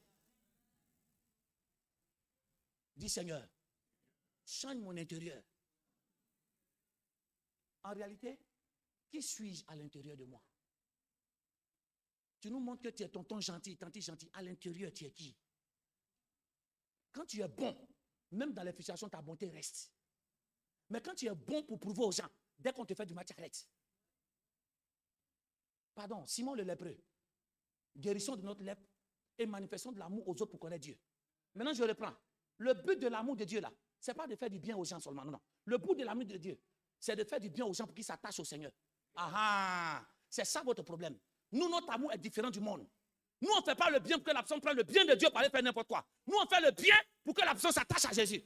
Dis Seigneur, change mon intérieur. En réalité, qui suis-je à l'intérieur de moi? Tu nous montres que tu es tonton gentil, tante gentil. À l'intérieur, tu es qui? Quand tu es bon, même dans les frustrations, ta bonté reste. Mais quand tu es bon pour prouver aux gens, dès qu'on te fait du mal, tu arrêtes. Pardon, Simon le lépreux. Guérison de notre lèpre et manifestation de l'amour aux autres pour connaître Dieu. Maintenant, je reprends. Le but de l'amour de Dieu, là, ce n'est pas de faire du bien aux gens seulement. Non, non. Le but de l'amour de Dieu, c'est de faire du bien aux gens pour qu'ils s'attachent au Seigneur. Ah, c'est ça votre problème. Nous, notre amour est différent du monde. Nous, on ne fait pas le bien pour que la personne prenne le bien de Dieu pour aller faire n'importe quoi. Nous, on fait le bien pour que la personne s'attache à Jésus.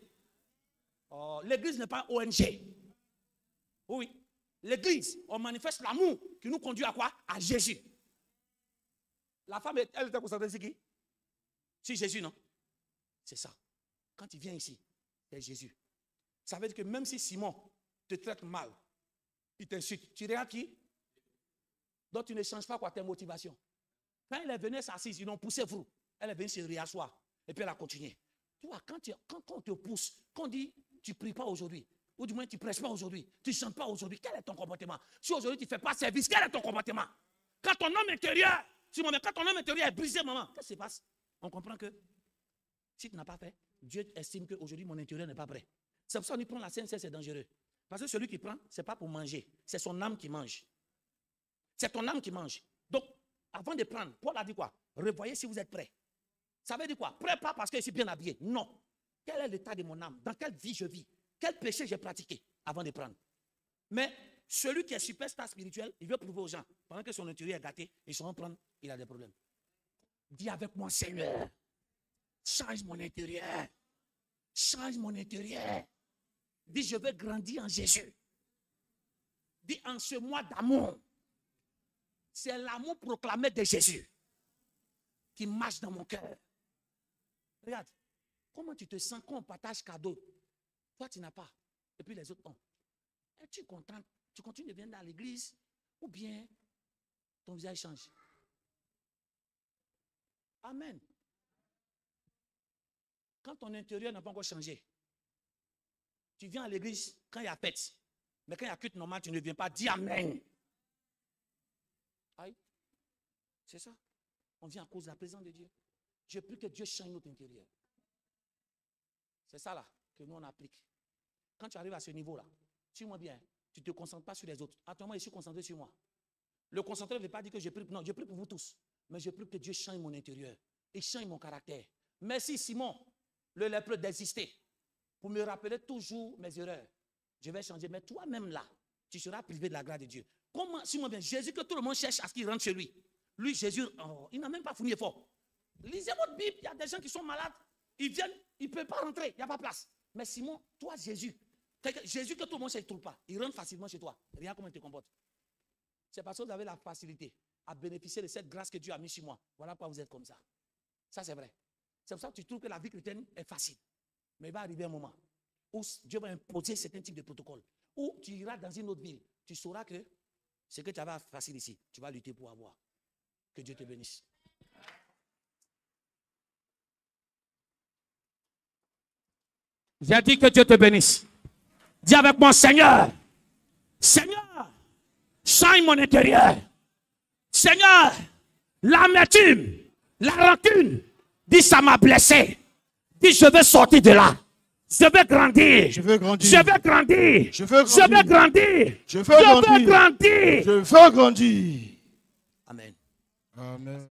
Oh, l'église n'est pas ONG. Oui. L'église, on manifeste l'amour qui nous conduit à quoi? À Jésus. La femme, elle était concentrée sur qui? Sur Jésus, non? C'est ça. Quand tu viens ici, c'est Jésus. Ça veut dire que même si Simon te traite mal, il t'insulte, tu regardes qui? Donc tu ne changes pas quoi tes motivations. Quand elle est venue s'assise, ils l'ont poussé vous. Elle est venue se réasseoir. Et puis elle a continué. Tu vois, quand on te pousse, quand on dit tu ne pries pas aujourd'hui, ou du moins tu ne prêches pas aujourd'hui, tu ne chantes pas aujourd'hui, quel est ton comportement? Si aujourd'hui tu ne fais pas service, quel est ton comportement? Quand ton homme intérieur, quand ton homme intérieur est brisé, maman, qu'est-ce qui se passe? On comprend que si tu n'as pas fait, Dieu estime qu'aujourd'hui mon intérieur n'est pas prêt. C'est pour ça qu'on dit prendre la CNC, c'est dangereux. Parce que celui qui prend, ce n'est pas pour manger, c'est son âme qui mange. C'est ton âme qui mange. Donc, avant de prendre, Paul a dit quoi? Revoyez si vous êtes prêts. Ça veut dire quoi? Prêt pas parce que je suis bien habillé. Non. Quel est l'état de mon âme? Dans quelle vie je vis? Quel péché j'ai pratiqué avant de prendre? Mais celui qui est superstar spirituel, il veut prouver aux gens, pendant que son intérieur est gâté, ils sont en prendre, il a des problèmes. Dis avec moi, Seigneur, change mon intérieur. Change mon intérieur. Dis, je veux grandir en Jésus. Dis, en ce mois d'amour, c'est l'amour proclamé de Jésus qui marche dans mon cœur. Regarde, comment tu te sens quand on partage cadeau? Toi, tu n'as pas. Et puis les autres ont. Es-tu content? Tu continues de venir dans l'église ou bien ton visage change? Amen. Quand ton intérieur n'a pas encore changé, tu viens à l'église quand il y a fête. Mais quand il y a culte normal, tu ne viens pas. Dis Amen. Aïe. C'est ça. On vient à cause de la présence de Dieu. Je prie que Dieu change notre intérieur. C'est ça là que nous on applique. Quand tu arrives à ce niveau-là, suis-moi bien, tu ne te concentres pas sur les autres. Actuellement, je suis concentré sur moi. Le concentré ne veut pas dire que je prie. Non, je prie pour vous tous. Mais je prie que Dieu change mon intérieur. Et change mon caractère. Merci Simon, le lépreux, d'exister. Pour me rappeler toujours mes erreurs. Je vais changer. Mais toi-même là, tu seras privé de la grâce de Dieu. Comment, suis-moi bien, Jésus que tout le monde cherche à ce qu'il rentre chez lui. Lui, Jésus, il n'a même pas fourni effort. Lisez votre Bible, il y a des gens qui sont malades. Ils viennent, ils ne peuvent pas rentrer, il n'y a pas de place. Mais Simon, toi, Jésus que tout le monde ne trouve pas, il rentre facilement chez toi. Regarde comment il te comporte. C'est parce que vous avez la facilité à bénéficier de cette grâce que Dieu a mise sur moi. Voilà pourquoi vous êtes comme ça. Ça, c'est vrai. C'est pour ça que tu trouves que la vie chrétienne est facile. Mais il va arriver un moment où Dieu va imposer certains types de protocoles. Où tu iras dans une autre ville. Tu sauras que ce que tu avais facile ici, tu vas lutter pour avoir. Que Dieu te bénisse. J'ai dit que Dieu te bénisse. Dis avec moi, Seigneur. Seigneur, change mon intérieur. Seigneur, l'amertume, la rancune, dis ça m'a blessé. Dis je veux sortir de là. Je veux grandir. Je veux grandir. Je veux grandir. Je veux grandir. Je veux grandir. Je veux grandir. Je veux grandir. Je veux grandir. Amen. Amen.